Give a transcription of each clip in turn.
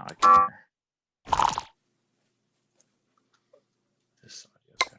how I can. This audio's good.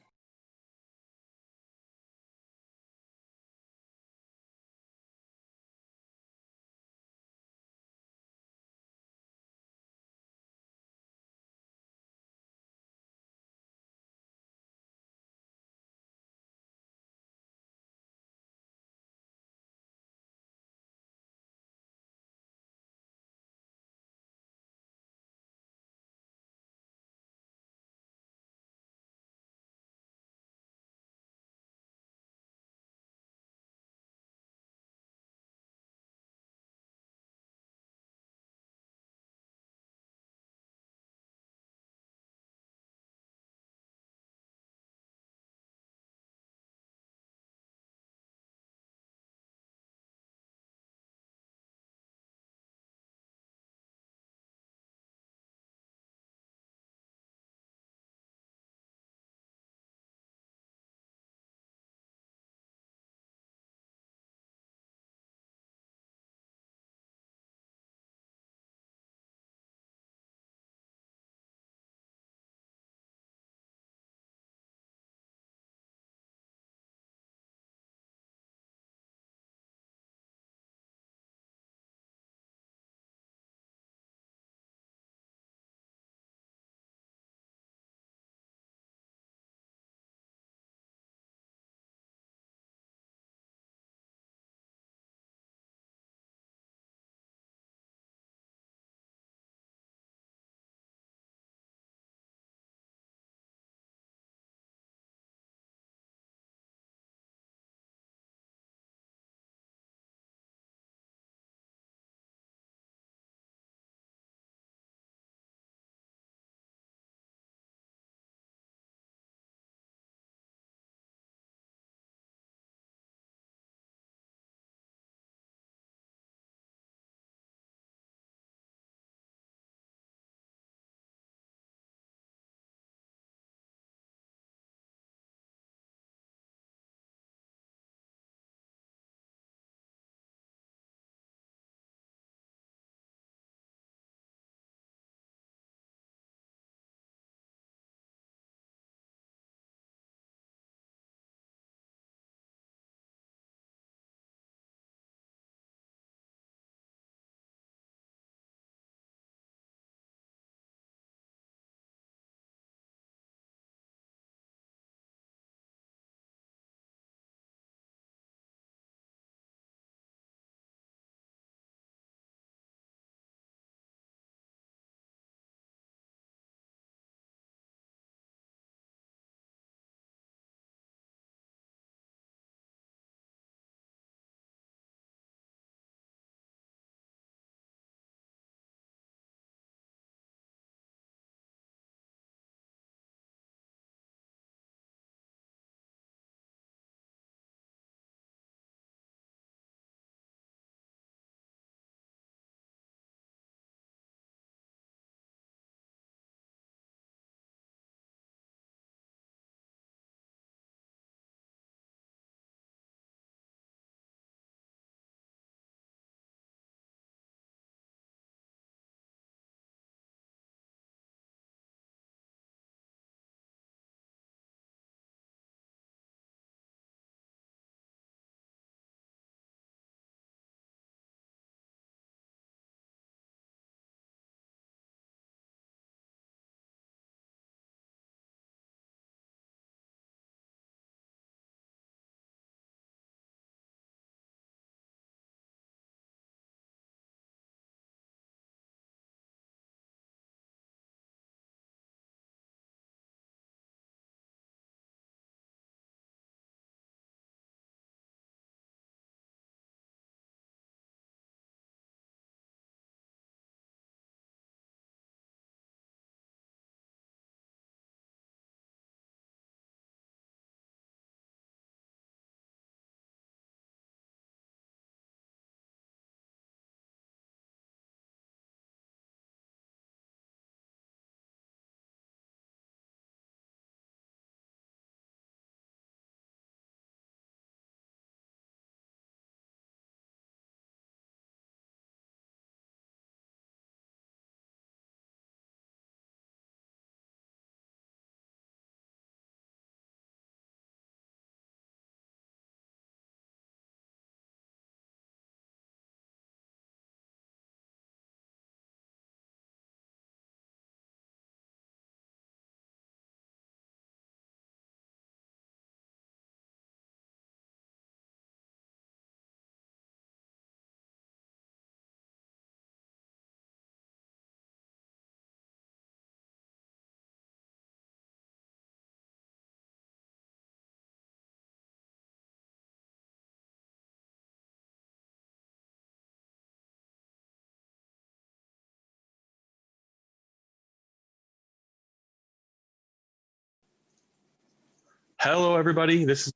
Hello, everybody. This is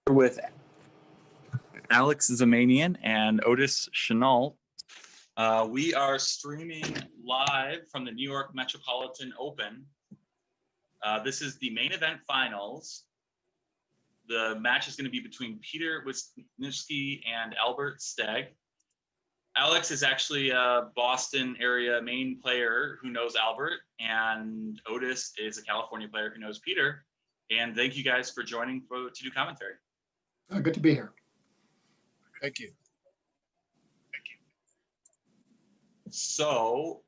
with Alex Zamanian and Odis Chenault. We are streaming live from the New York Metropolitan Open. This is the main event finals. The match is going to be between Peter Wisniewski and Albert Steg. Alex is actually a Boston area Maine player who knows Albert, and Odis is a California player who knows Peter. And thank you guys for joining to do commentary. Good to be here. Thank you. So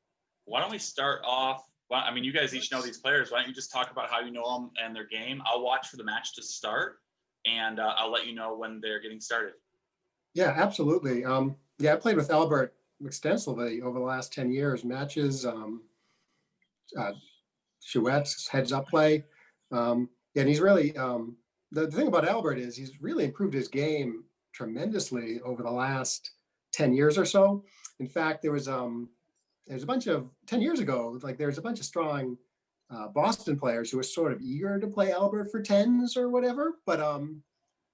why don't we start off? Well, I mean, you guys each know these players. Why don't you just talk about how you know them and their game? I'll watch for the match to start, and I'll let you know when they're getting started. Yeah, absolutely. Yeah, I played with Albert extensively over the last 10 years. Matches, chouettes, heads-up play. And he's really, the thing about Albert is he's really improved his game tremendously over the last 10 years or so. In fact, there's a bunch of, 10 years ago, like there's a bunch of strong Boston players who were sort of eager to play Albert for tens or whatever. But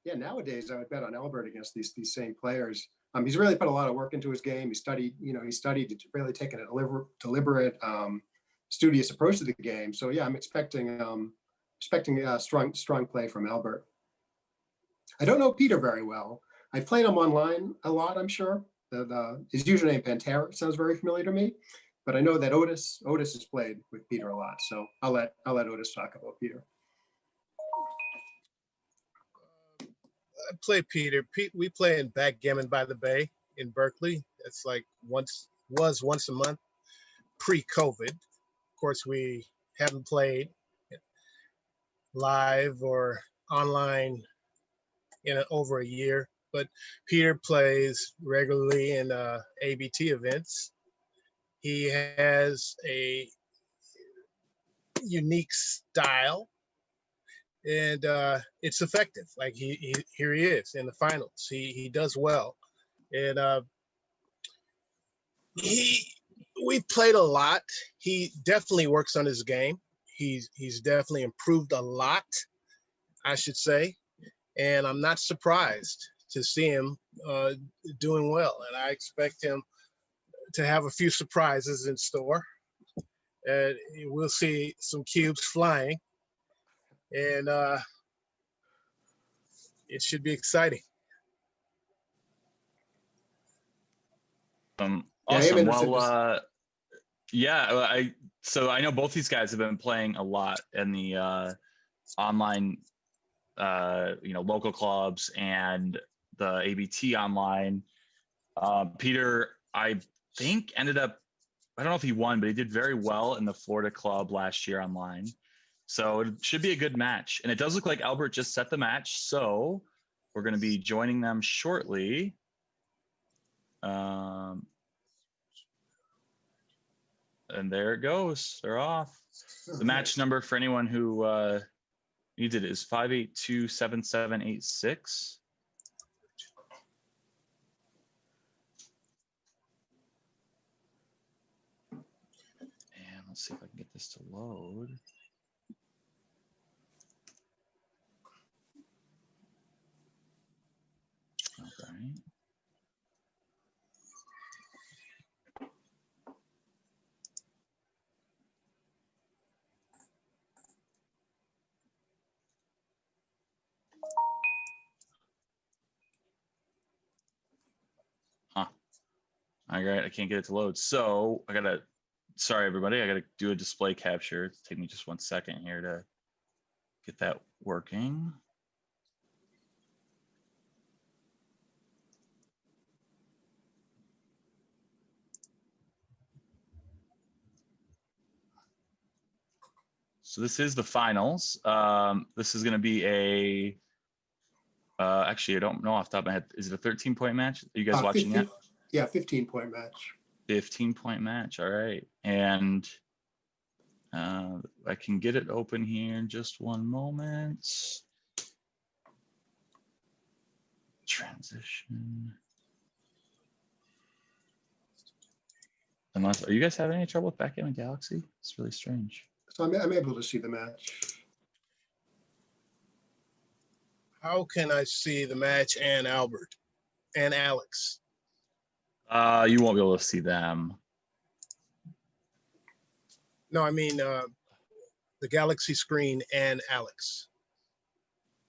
yeah, nowadays I would bet on Albert against these same players. He's really put a lot of work into his game. He studied really taking a deliberate, studious approach to the game. So yeah, I'm expecting a strong play from Albert. I don't know Peter very well. I've played him online a lot, I'm sure. His username Pantera sounds very familiar to me, but I know that Odis has played with Peter a lot. So I'll let Odis talk about Peter. I play Peter. We play in Backgammon by the Bay in Berkeley. It's like once a month pre-COVID. Of course, we haven't played live or online in over a year, but Peter plays regularly in ABT events. He has a unique style, and it's effective. Like here he is in the finals. He does well, and we played a lot. He definitely works on his game. He's definitely improved a lot, I should say, and I'm not surprised to see him doing well. And I expect him to have a few surprises in store. And we'll see some cubes flying, and it should be exciting. Awesome. Yeah, Well, so I know both these guys have been playing a lot in the online, local clubs and the ABT online. Peter, I think ended up, I don't know if he won, but he did very well in the Florida club last year online. So it should be a good match. And it does look like Albert just set the match. So we're going to be joining them shortly. And there it goes. They're off. The match number for anyone who needs it is 582-7786. And let's see if I can get this to load. All right. All right, I can't get it to load. So sorry everybody, I gotta do a display capture. It's taking me just 1 second here to get that working. So this is the finals. This is gonna be actually, I don't know off the top of my head. Is it a 13-point match? Are you guys watching yet? Yeah, 15-point match. 15-point match. All right. And I can get it open here in just one moment. Transition. Are you guys having any trouble with Backgammon Galaxy? It's really strange. So I'm able to see the match. How can I see the match and Albert and Alex? You won't be able to see them. No, I mean the Galaxy screen and Alex.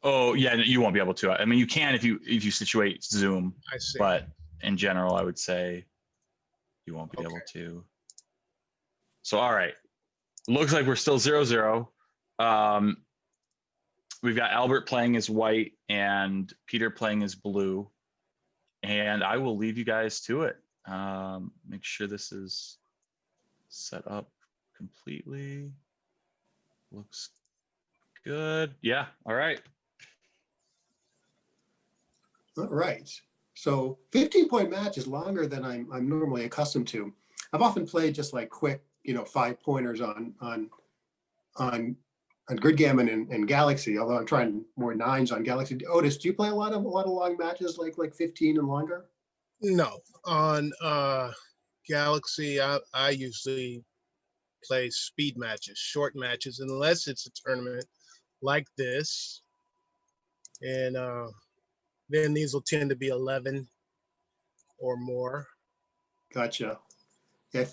Oh yeah, you won't be able to. I mean, you can if you situate Zoom, I see. but in general, I would say you won't be able Okay. to. So all right, looks like we're still 0-0. We've got Albert playing as white and Peter playing as blue, and I will leave you guys to it. Make sure this is set up completely. Looks good. Yeah. All right. All right. So 15-point match is longer than I'm normally accustomed to. I've often played just like quick, 5-pointers on Grid Gammon and Galaxy, although I'm trying more 9s on Galaxy. Otis, do you play a lot of long matches like 15 and longer? No, on Galaxy, I usually play speed matches, short matches, unless it's a tournament like this. And then these will tend to be 11 or more. Gotcha. Yeah, I which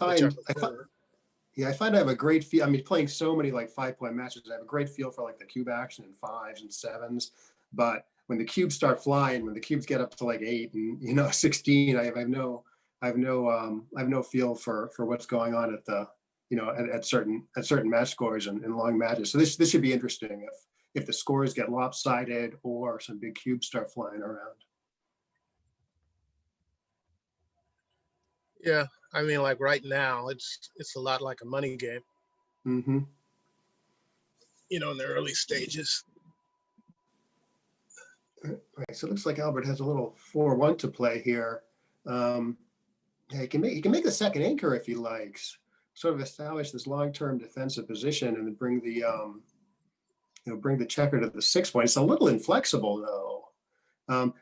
find I have a great feel. I mean, playing so many like 5-point matches, I have a great feel for like the cube action in 5s and 7s. But when the cubes start flying, when the cubes get up to like 8 and 16, I have no feel for what's going on at the at certain match scores and long matches. So this should be interesting if the scores get lopsided or some big cubes start flying around. Yeah, I mean, like right now, it's a lot like a money game. Mm-hmm. In the early stages. All right, so it looks like Albert has a little 4-1 to play here. Yeah, he can make a second anchor if he likes. Sort of establish this long-term defensive position and then bring the checker to the 6-point. It's a little inflexible though.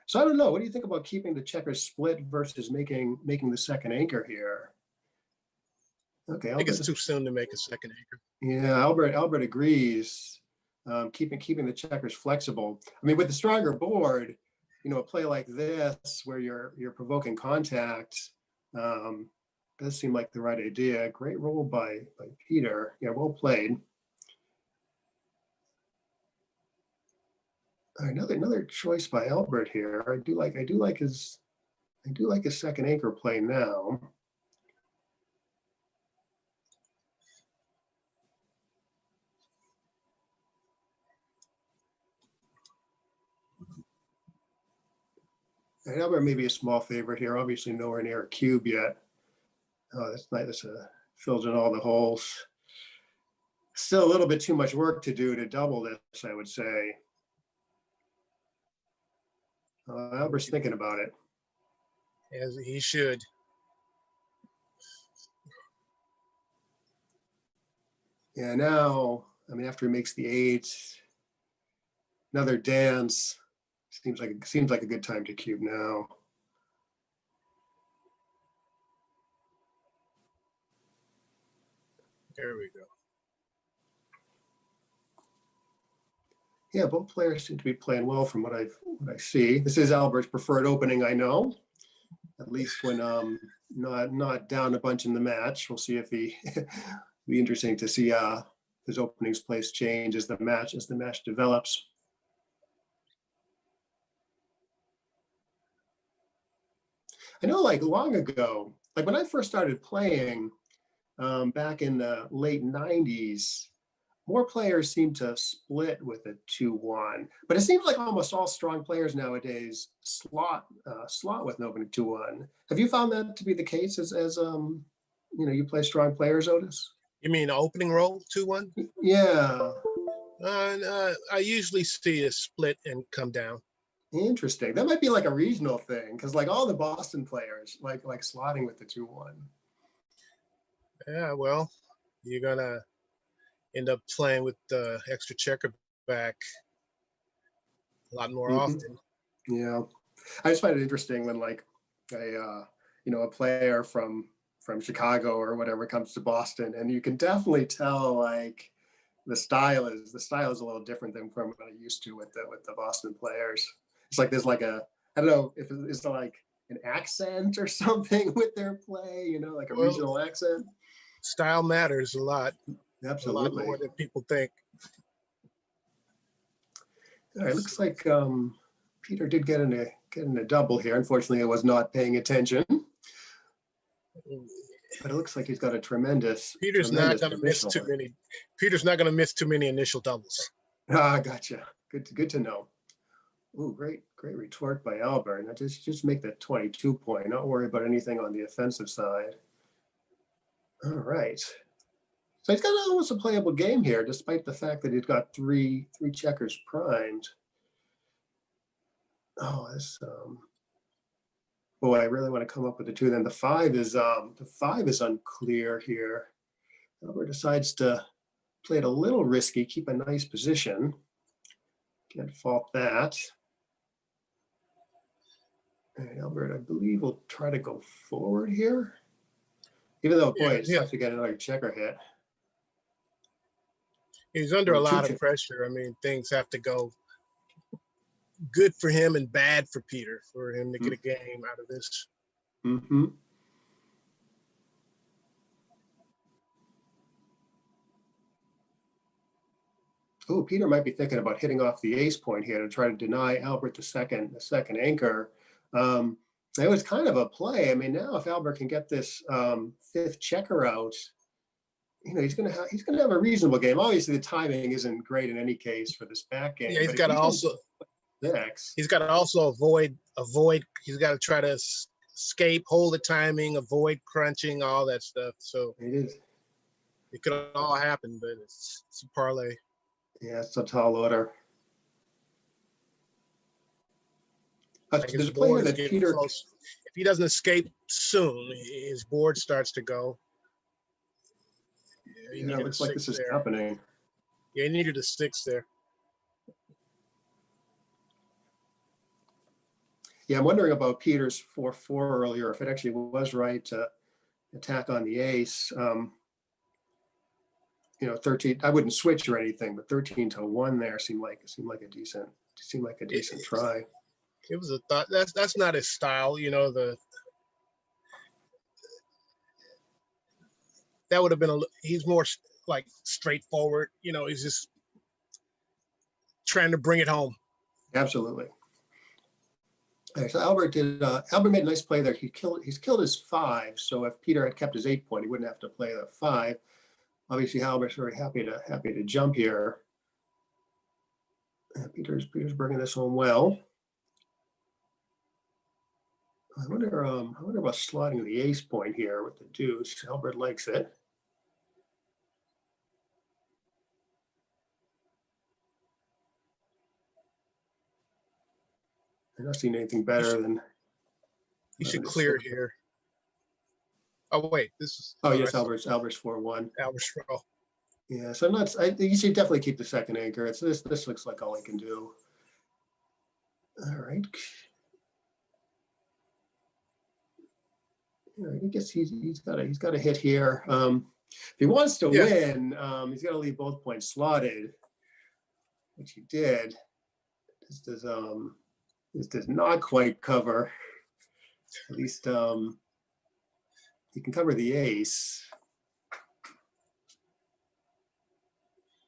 So I don't know. What do you think about keeping the checker split versus making the second anchor here? Okay, I think it's too soon to make a second anchor. Yeah, Albert agrees. Keeping the checkers flexible. I mean, with the stronger board, a play like this where you're provoking contact does seem like the right idea. Great roll by Peter. Yeah, well played. Another choice by Albert here. I do like his second anchor play now. And Albert may be a small favorite here. Obviously nowhere near a cube yet. Oh, that's nice. This fills in all the holes. Still a little bit too much work to do to double this, I would say. Albert's thinking about it. As he should. Yeah, now, I mean, after he makes the 8, another dance. Seems like a good time to cube now. There we go. Yeah, both players seem to be playing well from what I see. This is Albert's preferred opening, I know. At least when not down a bunch in the match. We'll see if he be interesting to see his openings place change as the match develops. I know, like long ago, like when I first started playing back in the late 90s, more players seem to split with a 2-1, but it seems like almost all strong players nowadays slot with an opening 2-1. Have you found that to be the case as you play strong players, Otis? You mean opening roll 2-1? Yeah. I usually see a split and come down. Interesting. That might be like a regional thing because like all the Boston players like slotting with the 2-1. Yeah, well, you're gonna end up playing with the extra checker back a lot more often. Yeah, I just find it interesting when like a player from Chicago or whatever comes to Boston, and you can definitely tell like the style is a little different than from what I'm used to with the Boston players. It's like there's like a, I don't know if it's like an accent or something with their play, you know, like a Well, regional accent. Style matters a lot Absolutely. more than people think. All right, looks like Peter did get in a double here. Unfortunately, I was not paying attention, but it looks like he's got a tremendous. Peter's not going to miss positional too work. many. Peter's not going to miss too many initial doubles. Ah, gotcha. Good to know. Ooh, great retort by Albert. Now just make the 22 point. Not worry about anything on the offensive side. All right. So he's got almost a playable game here, despite the fact that he's got three checkers primed. Oh, this boy, I really want to come up with the two. Then the five is unclear here. Albert decides to play it a little risky, keep a nice position. Can't fault that. And Albert, I believe, will try to go forward here. Even though, boy, it's tough to get another checker hit. He's under a lot of pressure. I mean, things have to go good for him and bad for Peter for him to get a game out of this. Mm-hmm. Oh, Peter might be thinking about hitting off the ace point here to try to deny Albert the second anchor. It was kind of a play. I mean, now if Albert can get this fifth checker out, you know, he's gonna have a reasonable game. Obviously, the timing isn't great in any case for this back game. Yeah, he's got to also avoid. He's got to try to escape, hold the timing, avoid crunching, all that stuff. So it could all happen, but it's a parlay. Yeah, it's a tall order. There's a player that Peter. Close. If he doesn't escape soon, his board starts to go. Yeah, it looks like this is happening. Yeah, he needed a 6 there. Yeah, I'm wondering about Peter's 4-4 earlier, if it actually was right to attack on the ace. You know, 13. I wouldn't switch or anything, but 13-1 there seemed like a decent try. It was a thought. That's not his style, you know. That would have been he's more like straightforward, you know. He's just trying to bring it home. Absolutely. All right, so Albert made a nice play there. He's killed his 5. So if Peter had kept his 8 point, he wouldn't have to play the 5. Obviously, Albert's very happy to jump here. Peter's bringing this home well. I wonder about slotting the ace point here with the deuce. Albert likes it. I'm not seeing anything better than. You should clear here. Oh wait, this is. Oh yes, Albert's 4-1. Albert's roll. Yeah, so you should definitely keep the second anchor. This looks like all he can do. All right. Yeah, I guess he's got a hit here. If he wants to win, he's got to leave both points slotted, which he did. This does not quite cover. At least he can cover the ace.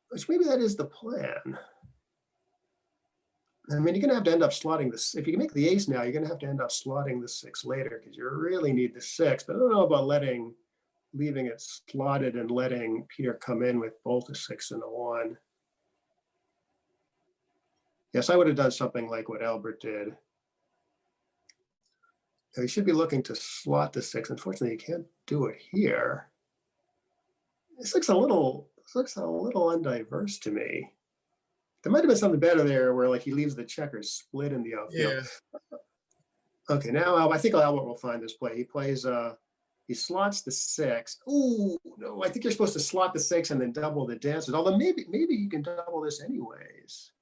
Which maybe that is the plan. I mean, you're going to have to end up slotting this. If you can make the ace now, you're going to have to end up slotting the 6 later because you really need the 6. But I don't know about leaving it slotted and letting Peter come in with both a 6 and a 1. Yes, I would have done something like what Albert did. Now, he should be looking to slot the 6. Unfortunately, you can't do it here. This looks a little undiverse to me. There might have been something better there where like he leaves the checkers split in the outfield. Yeah. Okay, now I think Albert will find this play. He plays, he slots the 6. Ooh, no, I think you're supposed to slot the 6 and then double the dances. Although maybe you can double this anyways.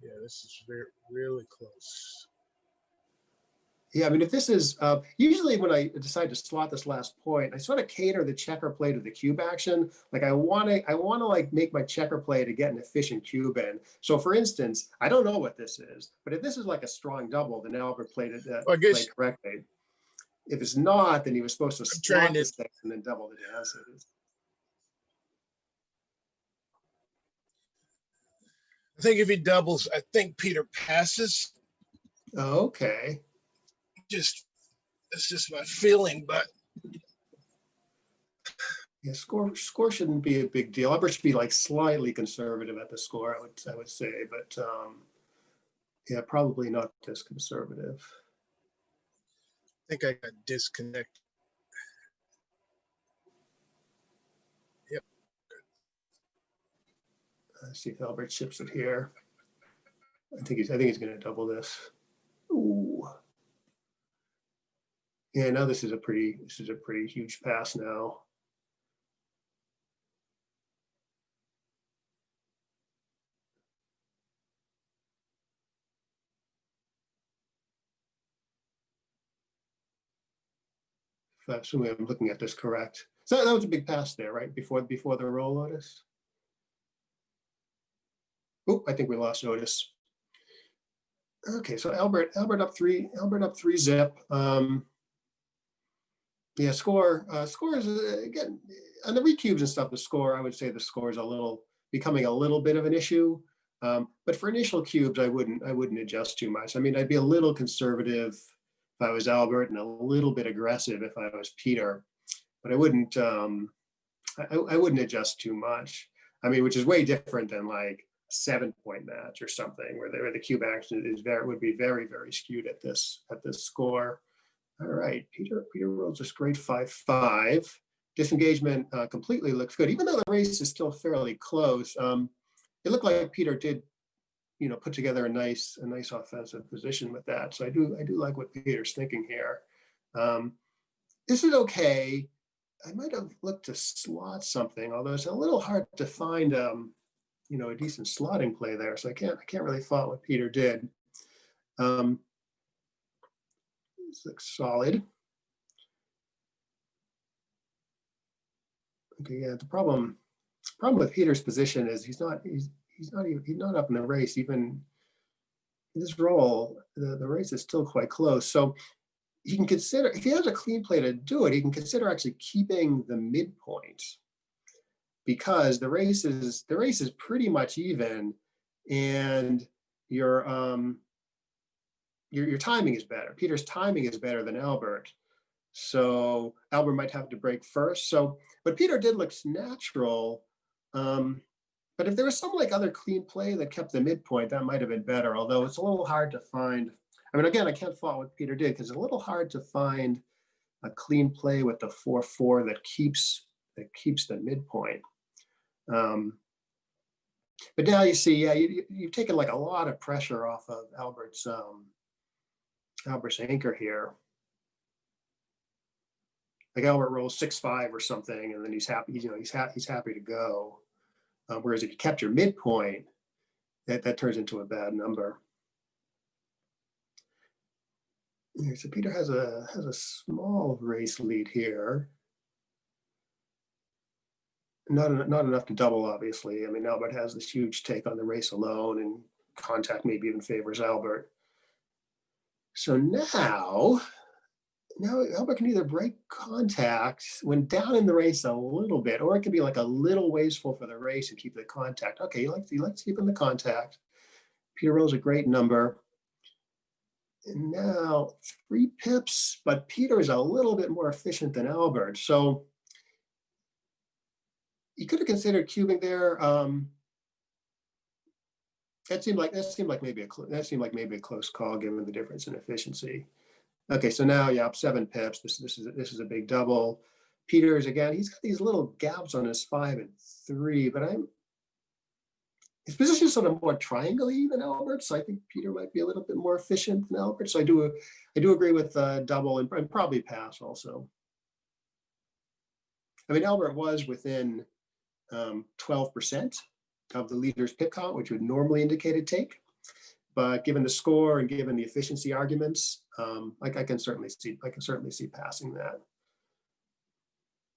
Yeah, this is really close. Yeah, I mean, if this is, usually when I decide to slot this last point, I sort of cater the checker play to the cube action. Like I want to like make my checker play to get an efficient cube in. So for instance, I don't know what this is, but if this is like a strong double, then Albert played it Well, I guess correctly. If it's not, then he was supposed to I'm slot trying to. this thing and then double the dances. I think if he doubles, I think Peter passes. Okay. Just that's just my feeling, but Yeah, score shouldn't be a big deal. Albert should be like slightly conservative at the score, I would say, but yeah, probably not this conservative. I think I got disconnected. Yep. Let's see if Albert chips it here. I think he's going to double this. Ooh. Yeah, now this is a pretty huge pass now. If assuming I'm looking at this correct. So that was a big pass there, right? Before the roll, Odis. Oh, I think we lost Odis. Okay, so Albert up three zip. Yeah, score is again on the recubes and stuff. The score, I would say the score is becoming a little bit of an issue. But for initial cubes, I wouldn't adjust too much. I mean, I'd be a little conservative if I was Albert and a little bit aggressive if I was Peter, but I wouldn't I wouldn't adjust too much. I mean, which is way different than like a 7-point match or something where the cube action would be very, very skewed at this score. All right, Peter rolls this great 5-5. Disengagement completely looks good, even though the race is still fairly close. It looked like Peter did, put together a nice offensive position with that. So I do like what Peter's thinking here. This is okay. I might have looked to slot something, although it's a little hard to find, a decent slotting play there. So I can't really fault what Peter did. This looks solid. Okay, yeah. The problem with Peter's position is he's not up in the race. Even in this roll, the race is still quite close. So he can consider, if he has a clean play to do it, he can consider actually keeping the midpoint because the race is pretty much even, and your timing is better. Peter's timing is better than Albert. So Albert might have to break first. So, but Peter did look natural. But if there was some like other clean play that kept the midpoint, that might have been better. Although it's a little hard to find. I mean, again, I can't fault what Peter did because it's a little hard to find a clean play with the 4-4 that keeps the midpoint. But now you see, yeah, you've taken like a lot of pressure off of Albert's anchor here. Like Albert rolls 6-5 or something, and then he's happy. He's happy to go. Whereas if you kept your midpoint, that turns into a bad number. So Peter has a small race lead here. Not enough to double, obviously. I mean, Albert has this huge take on the race alone, and contact maybe even favors Albert. So now Albert can either break contact when down in the race a little bit, or it can be like a little wasteful for the race and keep the contact. Okay, he likes keeping the contact. Peter rolls a great number. And now 3 pips, but Peter is a little bit more efficient than Albert. So you could have considered cubing there. That seemed like maybe a close call given the difference in efficiency. Okay, so now up 7 pips. This is a big double. Peter's again. He's got these little gaps on his 5 and 3, but his position is sort of more triangle-y than Albert, so I think Peter might be a little bit more efficient than Albert. So I do agree with double and probably pass also. I mean, Albert was within 12% of the leader's pip count, which would normally indicate a take. but given the score and given the efficiency arguments, I can certainly see passing that.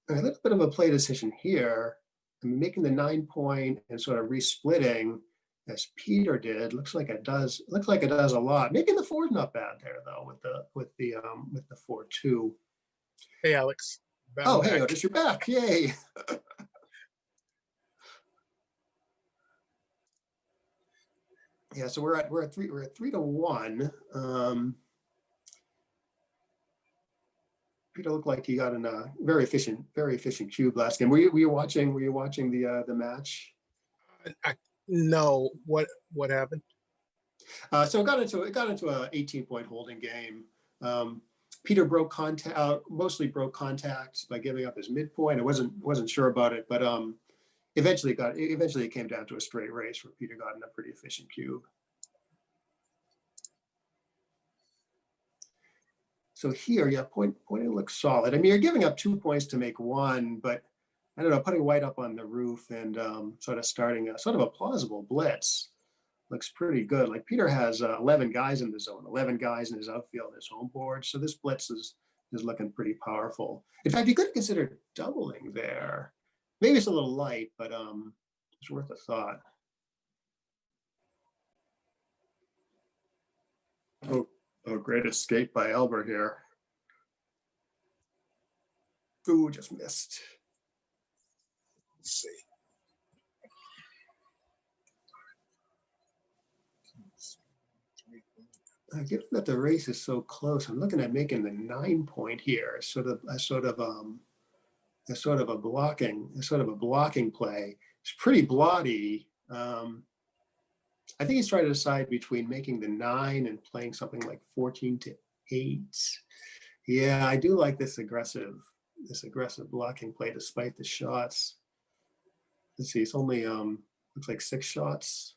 A little bit of a play decision here. I'm making the 9-point and sort of resplitting as Peter did. Looks like it does a lot. Making the 4 not bad there though with the 4-2. Hey, Alex. Oh, hey, Odis, you're back. Yay. Yeah, so we're at 3-1. Peter looked like he got in a very efficient cube last game. Were you watching the match? No. What happened? So it got into a 18-point holding game. Peter mostly broke contact by giving up his midpoint. I wasn't sure about it, but eventually it came down to a straight race where Peter got in a pretty efficient cube. So here, yeah, pointing looks solid. I mean, you're giving up 2 points to make 1, but I don't know, putting white up on the roof and sort of starting a plausible blitz looks pretty good. Like Peter has 11 guys in the zone, 11 guys in his outfield, his home board. So this blitz is looking pretty powerful. In fact, you could consider doubling there. Maybe it's a little light, but it's worth a thought. Oh, great escape by Albert here. Ooh, just missed. Let's see. Given that the race is so close, I'm looking at making the 9-point here. Sort of a blocking play. It's pretty bloody. I think he's trying to decide between making the 9 and playing something like 14-8. Yeah, I do like this aggressive blocking play despite the shots. Let's see, it's only looks like 6 shots.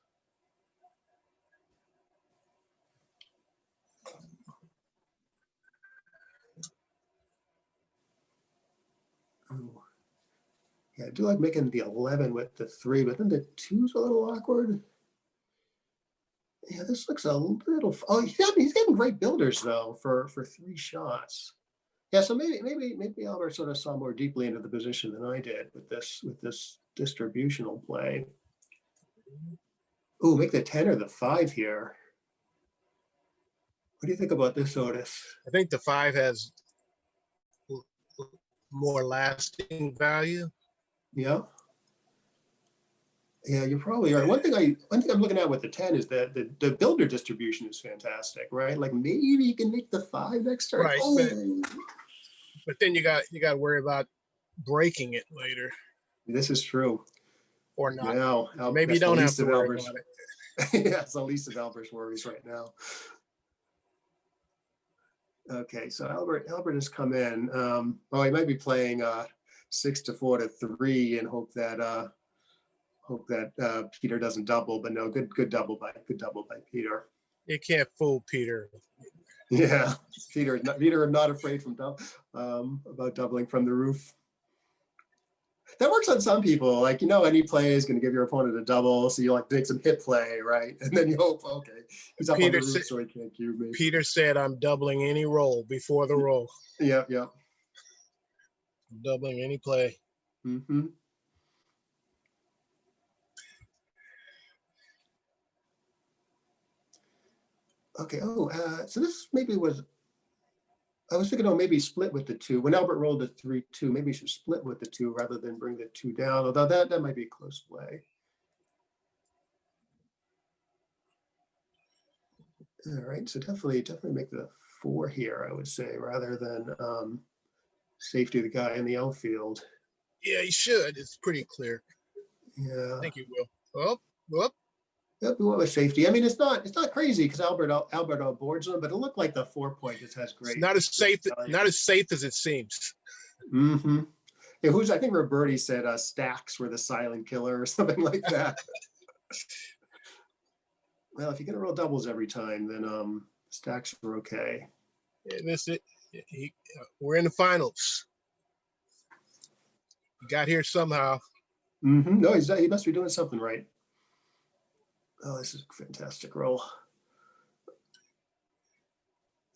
Oh. Yeah, I do like making the 11 with the 3, but then the 2's a little awkward. Yeah, this looks a little. Oh, he's getting great builders though for 3 shots. Yeah, so maybe Albert sort of saw more deeply into the position than I did with this distributional play. Ooh, make the 10 or the 5 here. What do you think about this, Odis? I think the 5 has more lasting value. Yeah. Yeah, you're probably right. One thing I'm looking at with the 10 is that the builder distribution is fantastic, right? Like maybe you can make the 5 next turn. Right, Oh. but then you got to worry about breaking it later. This is true. Or not. No, Maybe you don't have to worry about it. Yeah, it's the least of Albert's worries right now. Okay, so Albert has come in. Well, he might be playing 6 to 4 to 3 and hope that Peter doesn't double, but no, good double by Peter. You can't fool Peter. Yeah, Peter not afraid about doubling from the roof. That works on some people. Like, any play is going to give your opponent a double, so you make some hit play, right? And then you hope, okay, he's up on the roof, so he can't cube me. Peter said, "I'm doubling any roll before the roll." Yeah. I'm doubling any play. Mm-hmm. Okay. So this maybe was. I was thinking, maybe split with the 2. When Albert rolled a 3-2, maybe you should split with the 2 rather than bring the 2 down. Although that might be a close play. All right. So definitely make the 4 here, I would say, rather than safety the guy in the outfield. Yeah, you should. It's pretty clear. Yeah. I think you will. Well. Yep, we went with safety. I mean, it's not crazy because Albert outboards him, but it looked like the 4-point just has great. It's not as safe as it seems. Mm-hmm. Yeah, I think Roberto said stacks were the silent killer or something like that. Well, if you're gonna roll doubles every time, then stacks are okay. And we're in the finals. He got here somehow. Mm-hmm. No, he must be doing something right. Oh, this is a fantastic roll.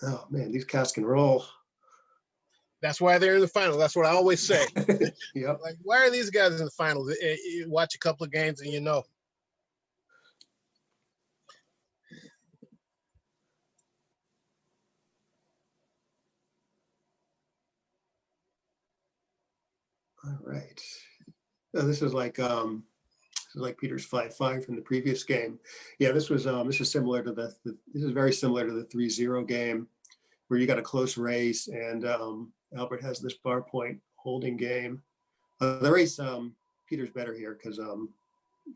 Oh man, these cats can roll. That's why they're in the final. That's what I always say. Yep. Like, why are these guys in the finals? You watch a couple of games and you know. All right. Oh, this is like Peter's 5-5 from the previous game. Yeah, this is similar to this is very similar to the 3-0 game where you got a close race and Albert has this bar point holding game. The race, Peter's better here because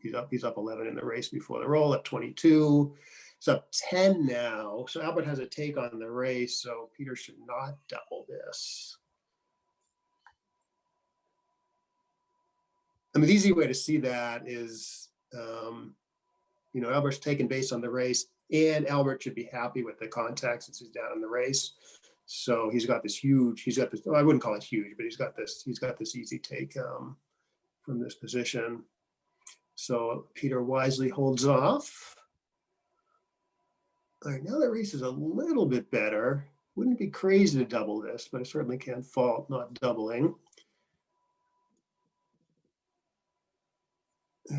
he's up 11 in the race before the roll, up 22. It's up 10 now. So Albert has a take on the race, so Peter should not double this. I mean, the easy way to see that is, Albert's taken base on the race, and Albert should be happy with the contact since he's down in the race. So he's got this, well, I wouldn't call it huge, but he's got this easy take from this position. So Peter wisely holds off. All right, now the race is a little bit better. Wouldn't be crazy to double this, but I certainly can't fault not doubling.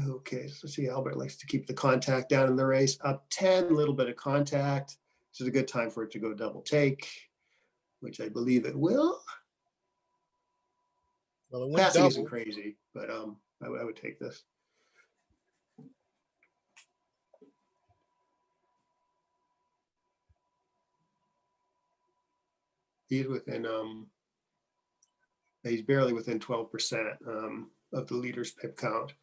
Okay, so see, Albert likes to keep the contact down in the race. Up 10, a little bit of contact. This is a good time for it to go double take, which I believe it will. Well, it went Passing double. isn't crazy, but I would take this. He's within, he's barely within 12% of the leader's pip count.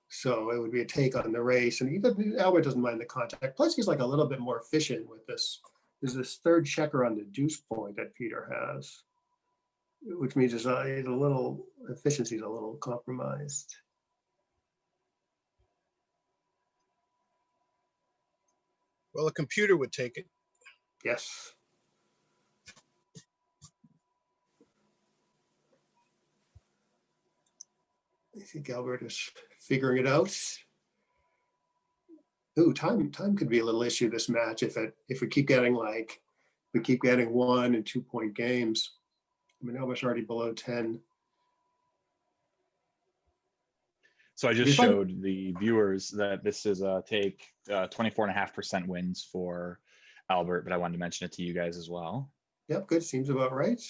So it would be a take on the race. And even Albert doesn't mind the contact. Plus he's like a little bit more efficient with this. There's this third checker on the deuce point that Peter has, which means it's a little, efficiency is a little compromised. Well, a computer would take it. Yes. I think Albert is figuring it out. Ooh, time could be a little issue this match if we keep getting 1 and 2 point games. I mean, Albert's already below 10. So I just showed the viewers that this is a take 24.5% wins for Albert, but I wanted to mention it to you guys as well. Yep, good. Seems about right.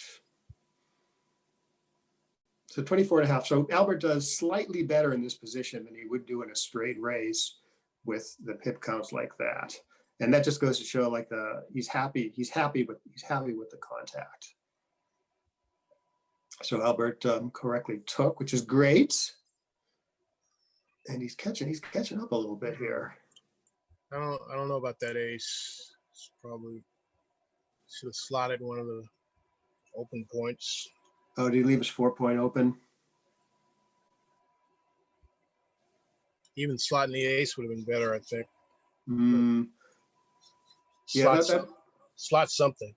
So 24.5. So Albert does slightly better in this position than he would do in a straight race with the pip counts like that. And that just goes to show like he's happy with the contact. So Albert correctly took, which is great. And he's catching up a little bit here. I don't know about that ace. It's probably should have slotted one of the open points. Oh, did he leave his 4-point open? Even slotting the ace would have been better, I think. Yeah, Slot something.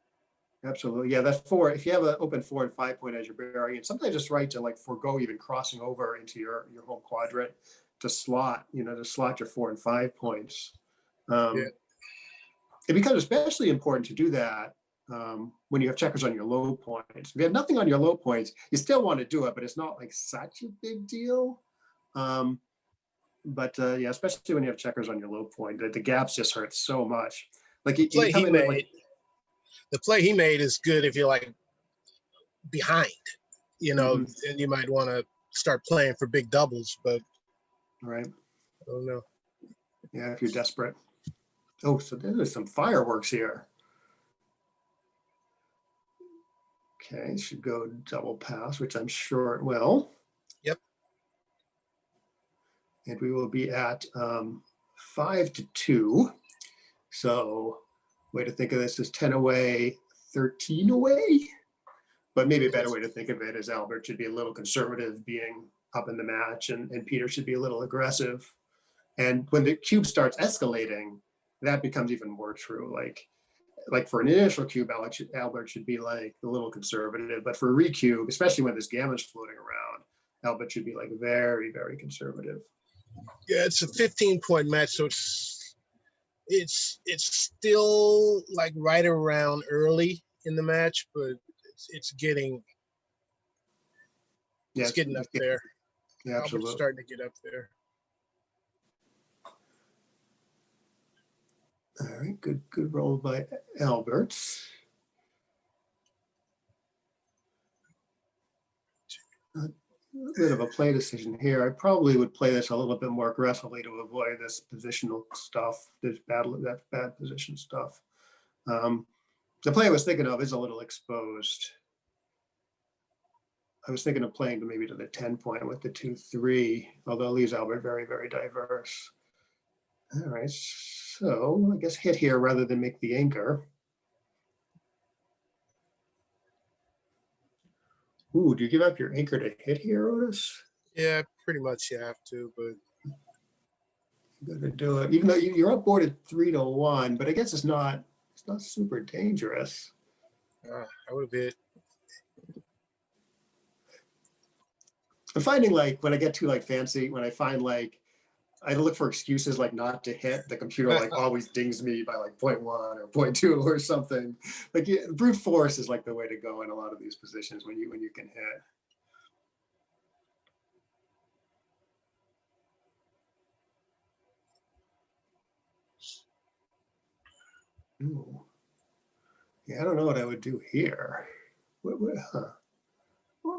Absolutely. Yeah, that's 4. If you have an open 4 and 5 point as your barrier, and sometimes it's right to like forego even crossing over into your home quadrant to slot your 4 and 5 points. It becomes especially important to do that when you have checkers on your low points. If you have nothing on your low points, you still want to do it, but it's not like such a big deal. Yeah, especially when you have checkers on your low point, the gaps just hurt so much. Like the play he made is good if you're like behind, and you might want to start playing for big doubles, but right. I don't know. Yeah, if you're desperate. Oh, so there's some fireworks here. Okay, should go double pass, which I'm sure it will. Yep. And we will be at 5-2. So way to think of this is 10 away, 13 away. But maybe a better way to think of it is Albert should be a little conservative being up in the match, and Peter should be a little aggressive. And when the cube starts escalating, that becomes even more true. Like for an initial cube, Albert should be like a little conservative, but for a recube, especially when this gamma's floating around, Albert should be like very, very conservative. Yeah, it's a 15-point match, so it's It's still like right around early in the match, but it's getting Yeah, up there. Yeah, Albert's absolutely. starting to get up there. All right, good roll by Albert. A bit of a play decision here. I probably would play this a little bit more aggressively to avoid this positional stuff, that bad position stuff. The play I was thinking of is a little exposed. I was thinking of playing maybe to the 10 point with the 2-3, although it leaves Albert very, very diverse. All right, so I guess hit here rather than make the anchor. Ooh, do you give up your anchor to hit here, Otis? Yeah, pretty much you have to, but You got to do it, even though you're up board at 3-1. But I guess it's not super dangerous. I would have hit. I'm finding like when I get too like fancy, when I find like I look for excuses like not to hit, the computer like always dings me by like 0.1 or 0.2 or something. Like brute force is like the way to go in a lot of these positions when you can hit. Ooh. Yeah, I don't know what I would do here. What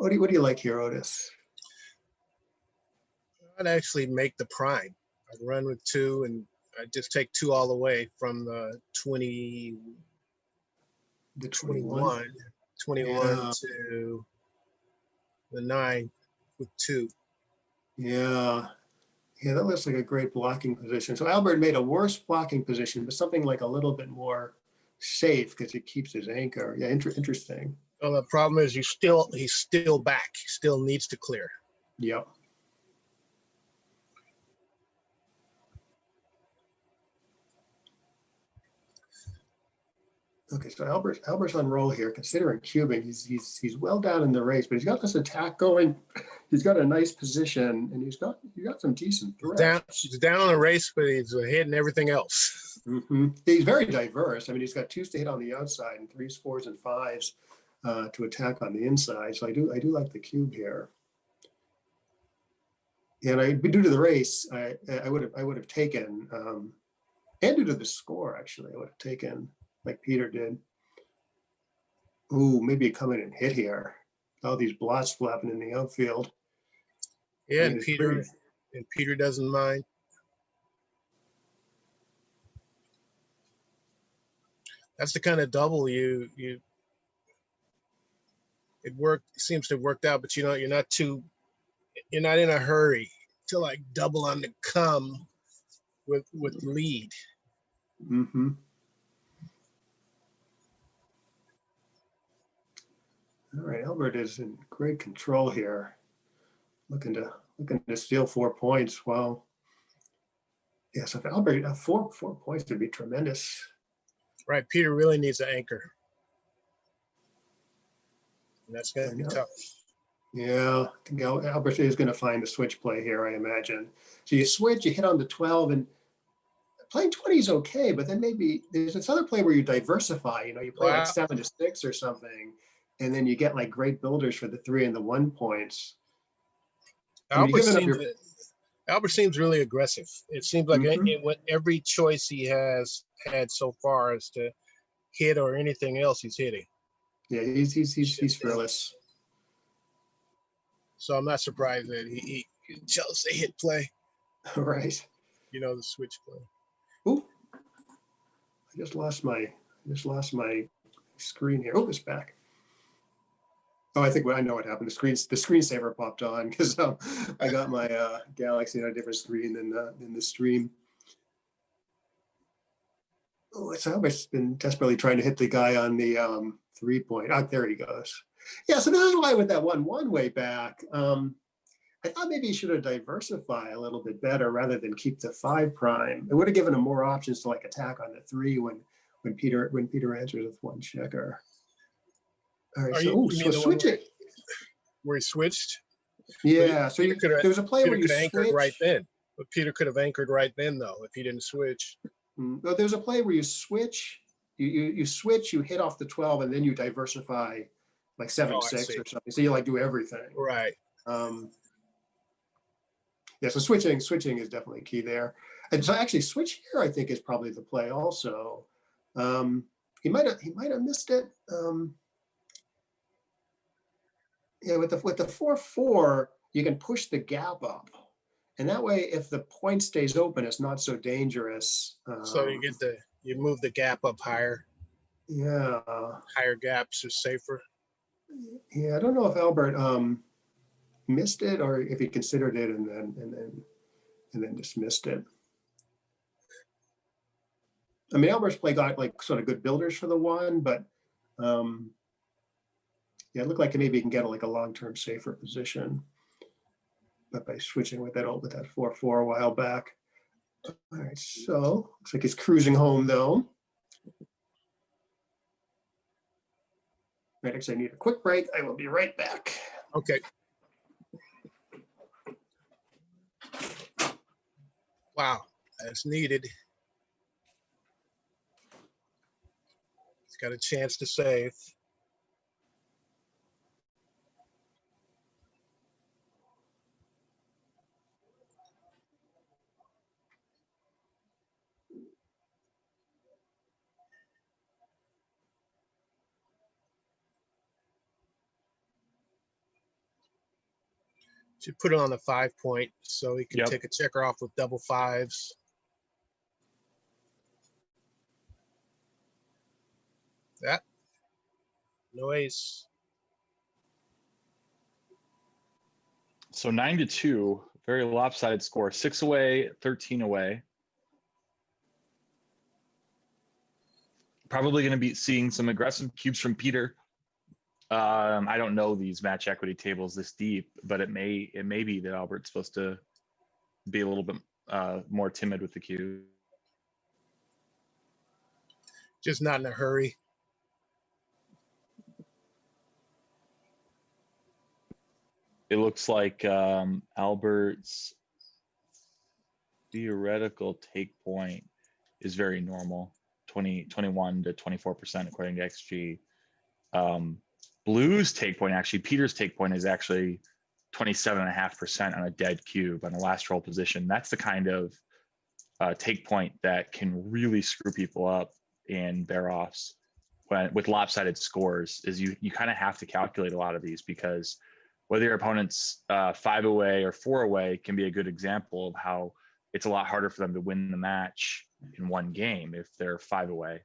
do you like here, Otis? I'd actually make the prime. I'd run with 2 and I'd just take 2 all the way from the 21 Yeah. to the 9 with 2. Yeah, that looks like a great blocking position. So Albert made a worse blocking position, but something like a little bit more safe because it keeps his anchor. Yeah, interesting. Well, the problem is he's still back. He still needs to clear. Yep. Okay, so Albert's on roll here. Considering cubing, he's well down in the race, but he's got this attack going. He's got a nice position, and he's got some decent threats. He's down on the race, but he's ahead in everything else. Mm-hmm. He's very diverse. I mean, he's got 2s to hit on the outside and 3s, 4s, and 5s to attack on the inside. So I do like the cube here. And due to the race, I would have taken, and due to the score actually, I would have taken like Peter did. Ooh, maybe come in and hit here. All these blots flapping in the outfield. Yeah, I mean, and Peter doesn't mind. That's the kind of double it seems to have worked out, but you're not in a hurry to like double on the come with lead. Mm-hmm. All right, Albert is in great control here. Looking to steal 4 points. Wow. Yes, if Albert 4 points would be tremendous. Right, Peter really needs an anchor. And that's going to be tough. Yeah, I think Albert is going to find the switch play here, I imagine. So you switch, you hit on the 12, and playing 20 is okay, but then maybe there's this other play where you diversify. You play like 7 to 6 or something, and then you get like great builders for the 3 and the 1 points. Albert seems really aggressive. It seems like every choice he has had so far is to hit or anything else he's hitting. Yeah, he's fearless. So I'm not surprised that he chose the hit play. Right. The switch play. Ooh, I just lost my screen here. Oh, it's back. Oh, I think I know what happened. The screensaver popped on because I got my Galaxy on a different screen than the stream. Oh, it's Albert's been desperately trying to hit the guy on the 3 point. Oh, there he goes. Yeah, so this is why with that 1-1 way back, I thought maybe he should have diversified a little bit better rather than keep the 5 prime. It would have given him more options to like attack on the 3 when Peter answers with 1 checker. All right, so switch it. Where he switched? Yeah, so there was a play where you could have anchored switch. right then. But Peter could have anchored right then, though, if he didn't switch. But there's a play where you switch, you switch, you hit off the 12, and then you diversify like 7-6 see. or something. So you like do everything. Right. Yeah, so switching is definitely key there. And so actually switch here, I think, is probably the play also. He might have missed it. Yeah, with the 4-4, you can push the gap up. And that way, if the point stays open, it's not so dangerous. So you move the gap up higher. Yeah. Higher gaps are safer. Yeah, I don't know if Albert missed it or if he considered it and then dismissed it. I mean, Albert's play got like sort of good builders for the 1, but yeah, it looked like maybe he can get like a long-term safer position. But by switching with that 4-4 a while back. All right, so looks like he's cruising home though. Right, actually I need a quick break. I will be right back. Okay. Wow, that's needed. He's got a chance to save. Should put it on the 5-point so he can take a checker off with double 5s. That no ace. So 9-2, very lopsided score. 6 away, 13 away. Probably going to be seeing some aggressive cubes from Peter. I don't know these match equity tables this deep, but it may be that Albert's supposed to be a little bit more timid with the cube. Just not in a hurry. It looks like Albert's theoretical take point is very normal, 21 to 24% according to XG. Blue's take point, actually, Peter's take point is actually 27.5% on a dead cube on the last roll position. That's the kind of take point that can really screw people up in bear-offs with lopsided scores. Is you kind of have to calculate a lot of these, because whether your opponent's 5 away or 4 away can be a good example of how it's a lot harder for them to win the match in one game if they're 5 away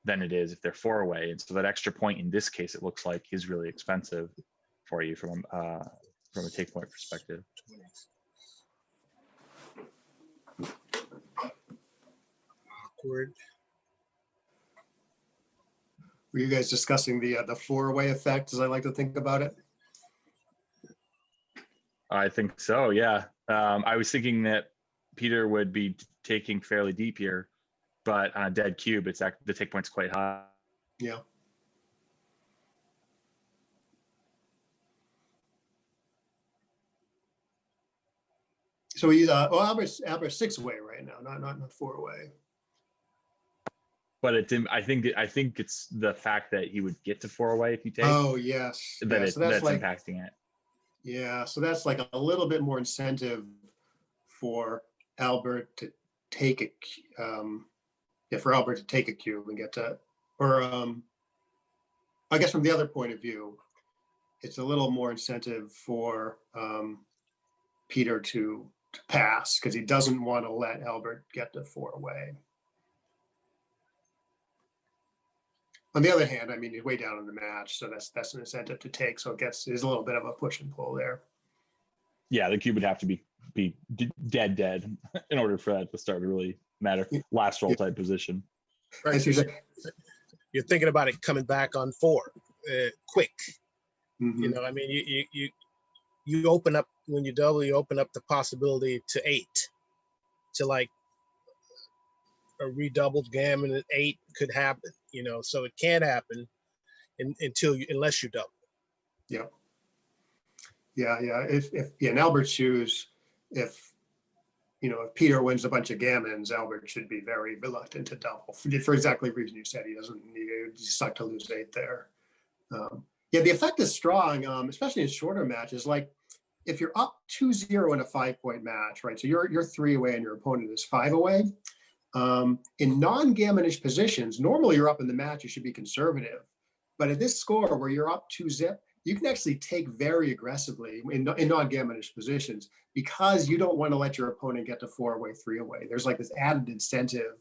than it is if they're 4 away. And so that extra point in this case, it looks like, is really expensive for you from a take point perspective. Awkward. Were you guys discussing the 4-way effect, as I like to think about it? I think so, yeah. I was thinking that Peter would be taking fairly deep here, but on a dead cube, the take point's quite high. Yeah. So he's Albert's 6-way right now, not 4-way. But it didn't. I think it's the fact that he would get to 4 away if you take. Oh yes. That Yeah, so that's that's like, impacting it. Yeah, so that's like a little bit more incentive for Albert to take for Albert to take a cube and get to, or I guess from the other point of view, it's a little more incentive for Peter to pass, because he doesn't want to let Albert get to 4 away. On the other hand, I mean, he's way down in the match, so that's an incentive to take. So there's a little bit of a push and pull there. Yeah, the cube would have to be dead in order for that to start to really matter. Last roll type position. Right. You're thinking about it coming back on 4, quick. Mm-hmm. You know, I mean, you open up, when you double, you open up the possibility to 8, to like a redoubled gammon at 8 could happen. You know, so it can't happen unless you double. Yeah. If in Albert's shoes, if if Peter wins a bunch of gammons, Albert should be very reluctant to double for exactly the reason you said. He doesn't need to suck to lose 8 there. Yeah, the effect is strong, especially in shorter matches. Like if you're up 2-0 in a 5-point match, right? So you're 3 away and your opponent is 5 away. In non-gammonish positions, normally you're up in the match, you should be conservative. But at this score where you're up 2-zip, you can actually take very aggressively in non-gammonish positions because you don't want to let your opponent get to 4 away, 3 away. There's like this added incentive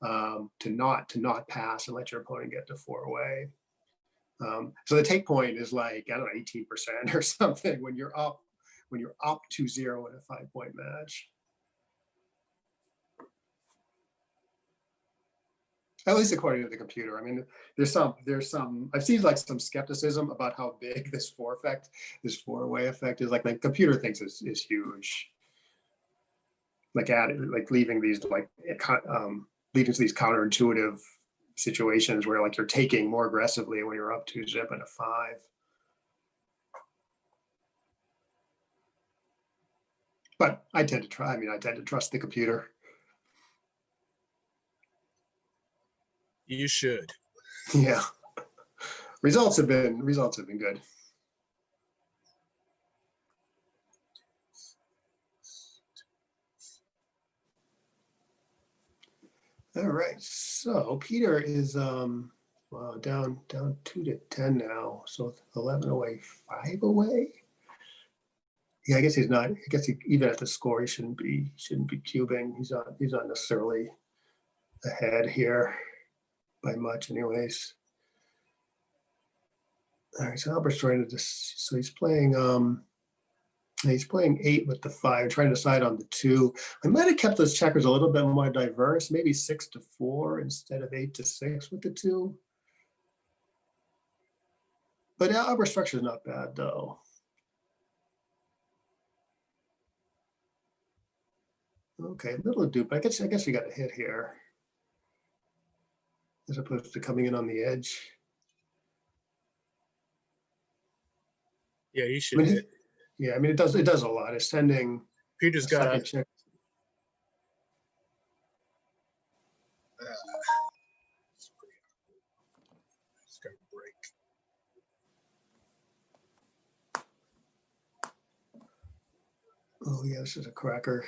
to not pass and let your opponent get to 4 away. So the take point is like, I don't know, 18% or something when you're up 2-0 in a 5-point match. At least according to the computer. I mean, there's some, I've seen like some skepticism about how big this 4-away effect is. Like the computer thinks is huge. Like leading to these counterintuitive situations where like you're taking more aggressively when you're up 2-zip and a 5. But I tend to trust the computer. You should. Yeah. Results have been good. All right. So Peter is down 2-10 now. So 11 away, 5 away. Yeah, I guess he's not. I guess even at the score, he shouldn't be cubing. He's not necessarily ahead here by much, anyways. All right, so Albert's trying to so he's playing 8 with the 5, trying to decide on the 2. I might have kept those checkers a little bit more diverse, maybe 6-4 instead of 8-6 with the 2. But Albert's structure is not bad though. Okay, middle of dupe. I guess you got a hit here, as opposed to coming in on the edge. Yeah, you should hit. Yeah, I mean it does a lot. It's sending. Peter's got a check. It's got a break. Oh yeah, this is a cracker.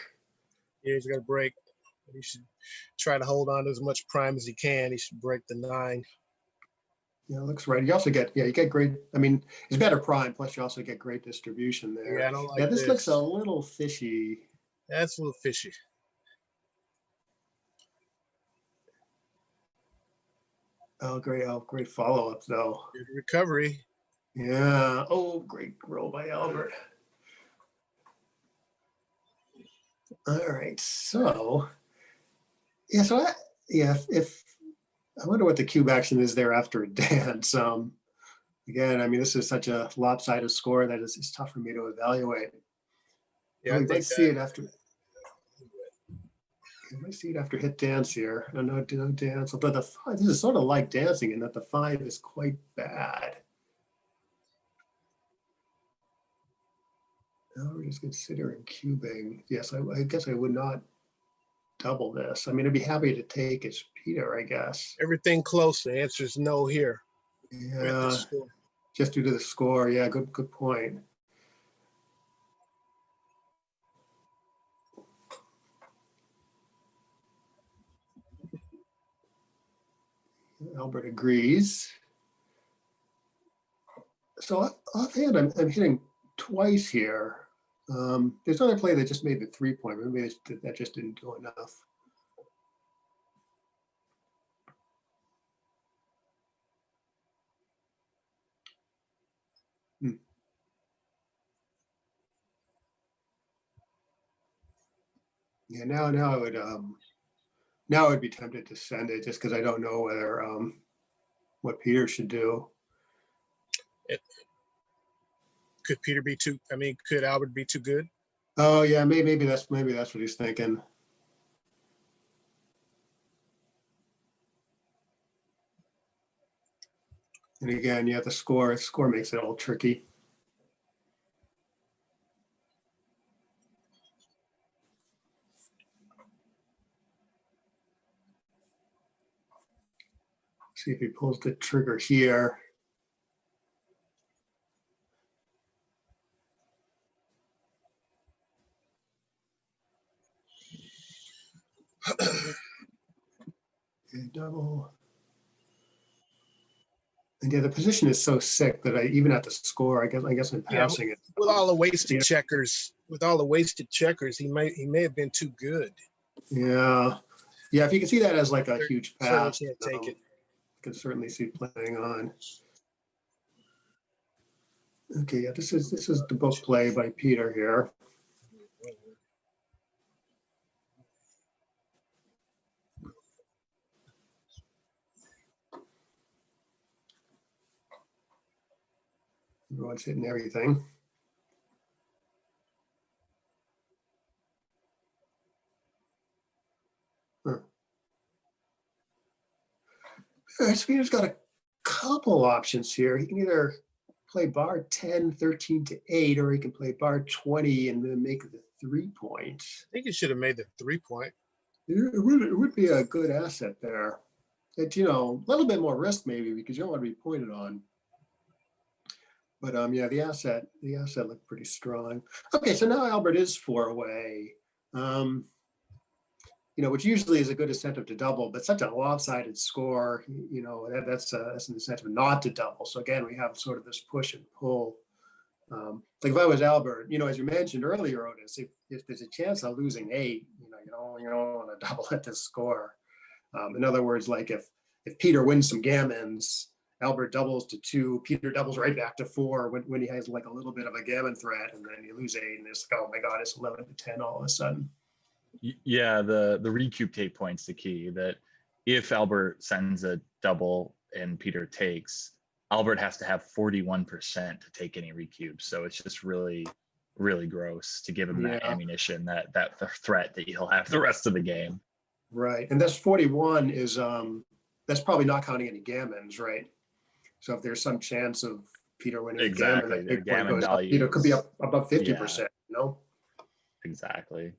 Yeah, he's got a break. He should try to hold on to as much prime as he can. He should break the 9. Yeah, looks right. You also get, you get great, I mean, it's better prime, plus you also get great distribution there. Yeah, I don't like this looks a little fishy. That's a little fishy. Oh, great follow-up though. Good recovery. Yeah, oh, great roll by Albert. All right, so, yeah, so if I wonder what the cube action is there after a dance. Again, I mean, this is such a lopsided score that it's tough for me to evaluate. Yeah, we might see it after. You might see it after hit dance here. No dance, but the 5, this is sort of like dancing in that the 5 is quite bad. Now we're just considering cubing. Yes, I guess I would not double this. I mean, I'd be happy to take as Peter, I guess. Everything close. The answer is no here. Yeah, just due to the score. Yeah, good point. Albert agrees. So offhand, I'm hitting twice here. There's another play that just made the 3-point. Maybe that just didn't do enough. Yeah, now I would be tempted to send it just because I don't know whether what Peter should do. Could Peter be too? I mean, could Albert be too good? Oh yeah, maybe that's what he's thinking. And again, yeah, the score makes it all tricky. See if he pulls the trigger here. Okay, double. And yeah, the position is so sick that I even at the score, I guess in Yeah, passing it. with all the wasted Yeah. checkers, he may have been too good. Yeah. Yeah, if you can see that as like a huge Certainly pass, can't take it. you can certainly see playing on. Okay, yeah, this is the book play by Peter here. Everyone's hitting everything. Huh. Peter's got a couple options here. He can either play bar 10, 13 to 8, or he can play bar 20 and then make the 3 points. I think he should have made the 3-point. It would be a good asset there. It's, you know, a little bit more risk maybe because you don't want to be pointed on. But yeah, the asset looked pretty strong. Okay, so now Albert is 4 away. You know, which usually is a good incentive to double, but such a lopsided score, you know, that's an incentive not to double. So again, we have sort of this push and pull. Like if I was Albert, you know, as you mentioned earlier, Odis, if there's a chance of losing 8, you don't want to double at this score. In other words, like if Peter wins some gammons, Albert doubles to 2, Peter doubles right back to 4 when he has like a little bit of a gammon threat, and then you lose 8, and it's like, oh my God, it's 11 to 10 all of a sudden. Yeah, the recoup take point's the key. That if Albert sends a double and Peter takes, Albert has to have 41% to take any recoup. So it's just really, really gross to give him that ammunition, that threat that he'll have the rest of the game. Right, and that's 41 is that's probably not counting any gammons, right? So if there's some chance of Peter winning exactly, the gammon value, Peter could be up above 50%. Yeah. You know? Exactly.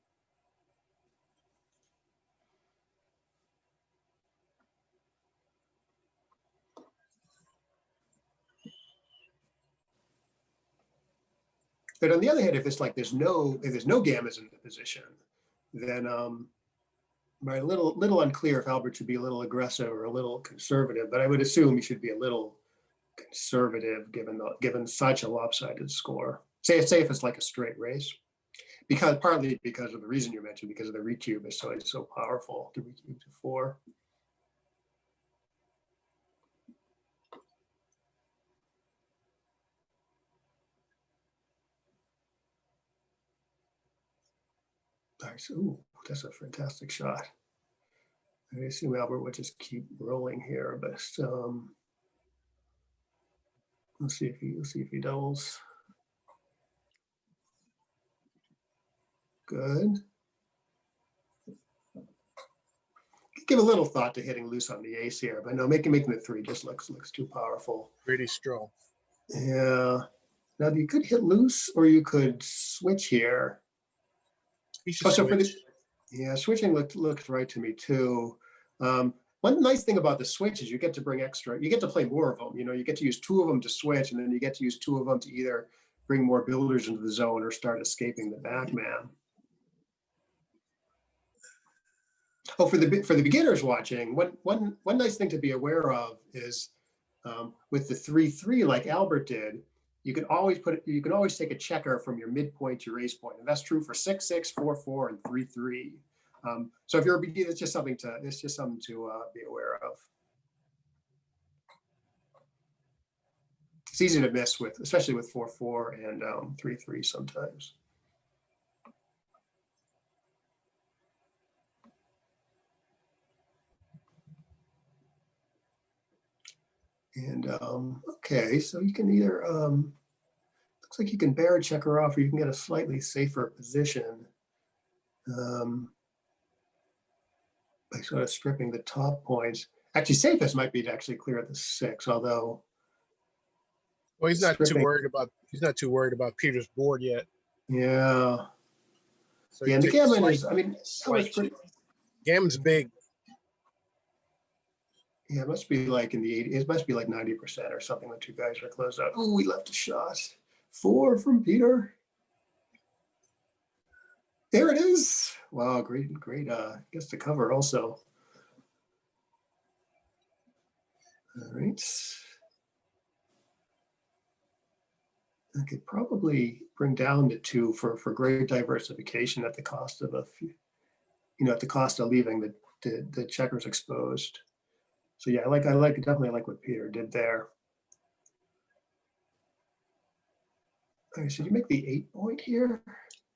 But on the other hand, if it's like there's no gammons in the position, then right, a little unclear if Albert should be a little aggressive or a little conservative. But I would assume he should be a little conservative given such a lopsided score. Say if it's like a straight race, partly because of the reason you mentioned, because of the recube is so powerful, the recube to 4. All right, so ooh, that's a fantastic shot. I assume Albert would just keep rolling here, but let's see if he doubles. Good. Give a little thought to hitting loose on the ace here, but no, making the 3 just looks too powerful. Pretty strong. Yeah. Now you could hit loose, or you could switch here. He should switch. Switching looked right to me too. One nice thing about the switch is you get to play more of them. You know, you get to use 2 of them to switch, and then you get to use 2 of them to either bring more builders into the zone or start escaping the back man. Oh, for the beginners watching, one nice thing to be aware of is with the 3-3 like Albert did, you can always take a checker from your midpoint to raise point, and that's true for 6-6, 4-4, and 3-3. So if you're a beginner, it's just something to be aware of. It's easy to miss especially with 4-4 and 3-3 sometimes. And okay, so you can either looks like you can bear checker off, or you can get a slightly safer position by sort of stripping the top points. Actually, safest might be to actually clear the 6, although. Well, he's not too worried about Peter's board yet. Yeah. So yeah, and the gammon is, I mean, Gammon's big. Yeah, it must be like in the 80s. It must be like 90% or something when two guys are closed out. Oh, we left a shot. 4 from Peter. There it is. Wow, great, great. Gets the cover also. All right. I could probably bring down to 2 for great diversification at the cost of a few, at the cost of leaving the checkers exposed. So yeah, definitely like what Peter did there. All right, so you make the 8-point here.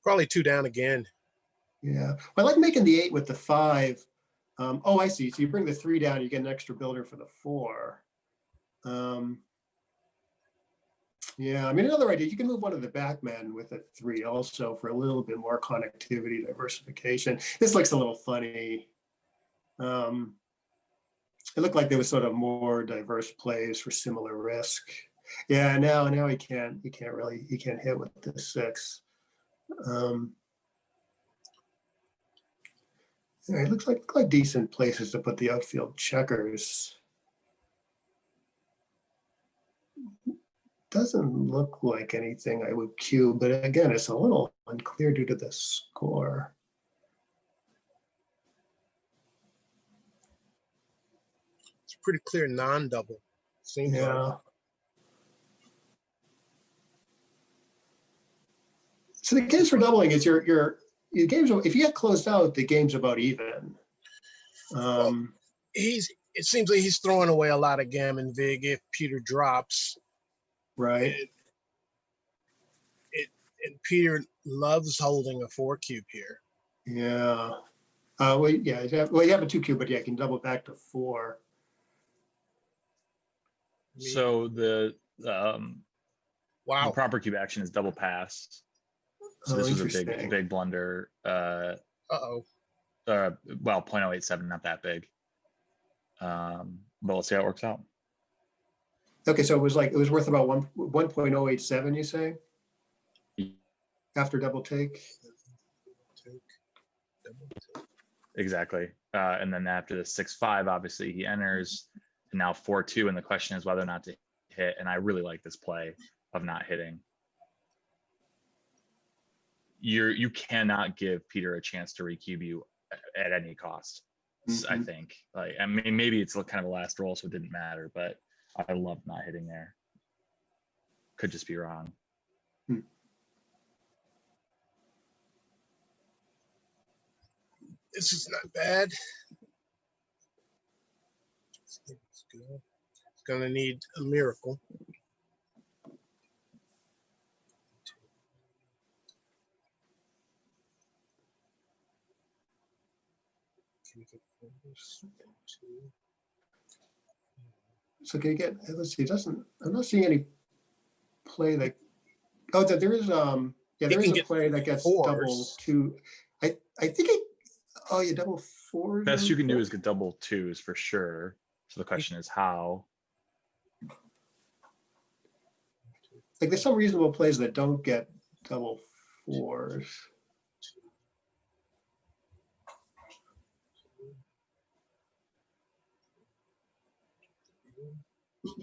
Probably 2 down again. Yeah, well, I like making the 8 with the 5. Oh, I see. So you bring the 3 down, you get an extra builder for the 4. Yeah, I mean, another idea, you can move one of the backmen with a 3 also for a little bit more connectivity, diversification. This looks a little funny. It looked like there was sort of more diverse plays for similar risk. Yeah, now he can't hit with the 6. Yeah, it looks like decent places to put the outfield checkers. Doesn't look like anything I would cube, but again, it's a little unclear due to the score. It's pretty clear non-double. Seems Yeah. like. So the games for doubling is your games. If you get closed out, the game's about even. It seems like he's throwing away a lot of gammon vig if Peter drops. Right. And Peter loves holding a 4 cube here. Yeah. Well, yeah. You have a 2 cube, but yeah, you can double back to 4. So the Wow. proper cube action is double pass. So this was a big blunder. Uh-oh. Well, 0.087, not that big. But let's see how it works out. Okay, so it was worth about 1.087, you say? After double take? Exactly. And then after the 6-5, obviously he enters, and now 4-2, and the question is whether or not to hit. And I really like this play of not hitting. You cannot give Peter a chance to recube you at any cost. Mm-hmm. I think. I mean, maybe it's kind of a last roll, so it didn't matter, but I love not hitting there. Could just be wrong. This is not bad. It's gonna need a miracle. So can you get? Let's see. I'm not seeing any play that. Oh, there is. Yeah, there is a play that gets 4s. double 2. I think it. Oh, yeah, double 4. Best you can do is get double 2s for sure. So the question is how. Like there's some reasonable plays that don't get double 4s.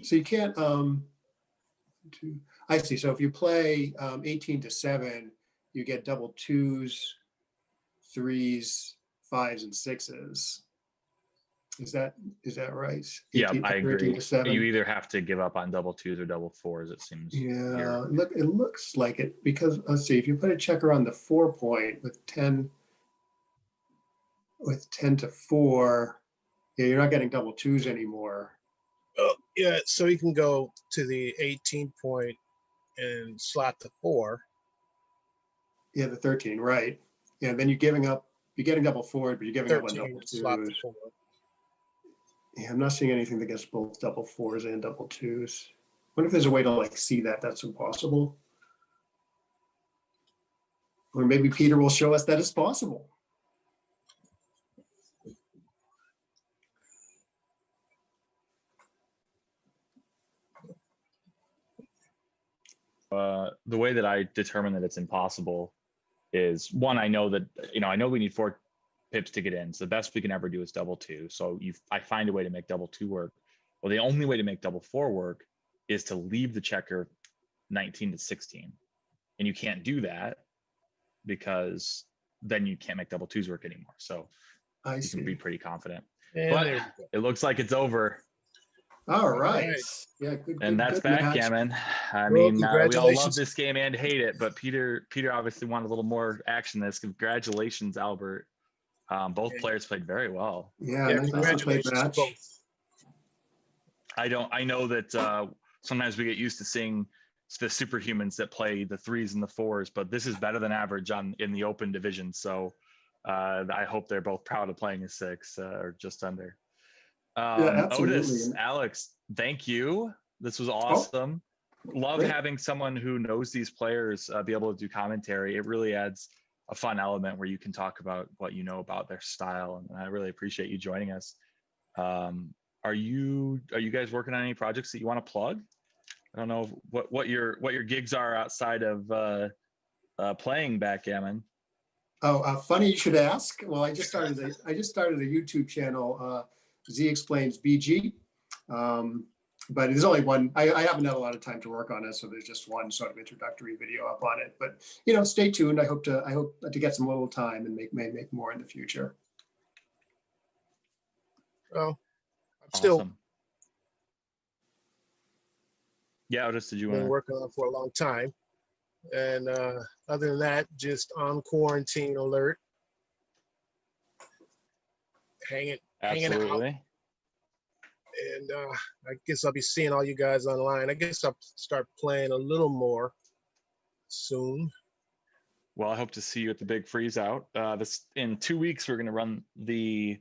So you can't. I see. So if you play 18 to 7, you get double 2s, 3s, 5s, and 6s. Is that right? Yeah, I agree. To 7. You either have to give up on double 2s or double 4s, it seems. Yeah, it looks like it, because let's see, if you put a checker on the 4-point with 10 to 4, yeah, you're not getting double 2s anymore. Oh, yeah, so you can go to the 18-point and slot the 4. Yeah, the 13, right. Yeah, then you're getting double 4, but you're giving up on double 2s. Slot the 4. Yeah, I'm not seeing anything that gets both double 4s and double 2s. What if there's a way to see that? That's impossible. Or maybe Peter will show us that it's possible. The way that I determine that it's impossible is, one, I know that, I know we need 4 pips to get in. So the best we can ever do is double 2. So I find a way to make double 2 work. Well, the only way to make double 4 work is to leave the checker 19 to 16. And you can't do that because then you can't make double 2s work anymore. So I you can be see. pretty confident. And But there we go. it looks like it's over. All right. right. Yeah, good, And good, that's good match. backgammon. I Well, mean, we all love congratulations. this game and hate it, but Peter obviously wanted a little more action in this. Congratulations, Albert. Both Yeah. players played very well. Yeah, Yeah, nicely played congratulations to match. both. I know that sometimes we get used to seeing the superhumans that play the 3s and the 4s, but this is better than average in the open division. So I hope they're both proud of playing a 6 or just under. Yeah, absolutely. Otis, Alex, thank you. This was Oh, awesome. Love great. having someone who knows these players be able to do commentary. It really adds a fun element where you can talk about what you know about their style, and I really appreciate you joining us. Are you guys working on any projects that you want to plug? I don't know what your gigs are outside of playing backgammon. Oh, funny you should ask. Well, I just started a YouTube channel, Z Explains BG. But there's only one. I haven't had a lot of time to work on it, so there's just one sort of introductory video up on it. But stay tuned. I hope to get some little time and make more in the future. Well, I'm still Awesome. Yeah, Otis, did you been want to? working on it for a long time. And other than that, just on quarantine alert. Hanging out. Absolutely. And I guess I'll be seeing all you guys online. I guess I'll start playing a little more soon. Well, I hope to see you at the big freeze out. This in 2 weeks, we're going to run the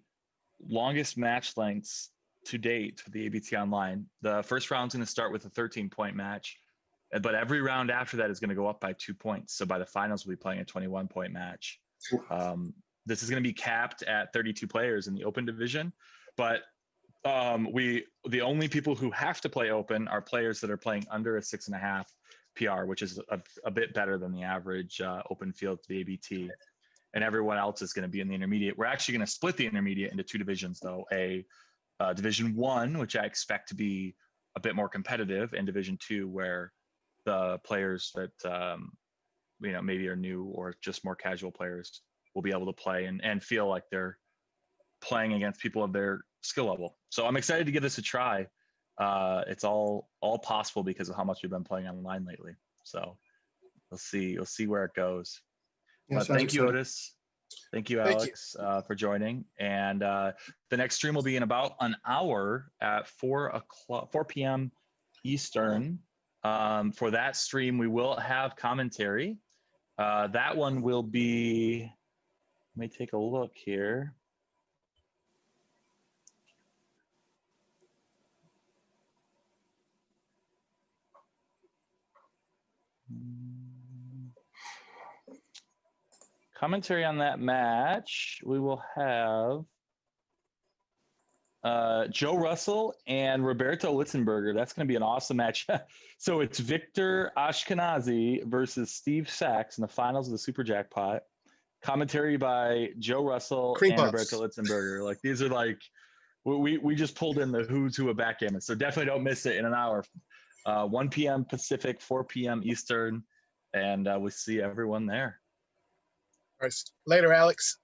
longest match lengths to date for the ABT Online. The first round's going to start with a 13-point match, but every round after that is going to go up by 2 points. So by the finals, we'll be playing a 21-point match. This is going to be capped at 32 players in the open division, but the only people who have to play open are players that are playing under a 6.5 PR, which is a bit better than the average open field to the ABT. And everyone else is going to be in the intermediate. We're actually going to split the intermediate into 2 divisions, though. A Division 1, which I expect to be a bit more competitive, and Division 2, where the players that maybe are new or just more casual players will be able to play and feel like they're playing against people of their skill level. So I'm excited to give this a try. It's all possible because of how much we've been playing online lately. So we'll see where it goes. Yeah, But sounds thank you, exciting. Otis. Thank you, Thank you. Alex, for joining. And the next stream will be in about an hour at 4 p.m. Eastern. For that stream, we will have commentary. That one will be, let me take a look here. Commentary on that match, we will have Joe Russell and Roberto Litzenberger. That's going to be an awesome match. So it's Victor Ashkenazi versus STEAMSAX in the finals of the Super Jackpot. Commentary by Joe Russell Cream and puffs. Roberto Litzenberger. Like, these are like, we just pulled in the who's who of backgammon. So definitely don't miss it in an hour. 1 p.m. Pacific, 4 p.m. Eastern. And we'll see everyone there. All right, later, Alex.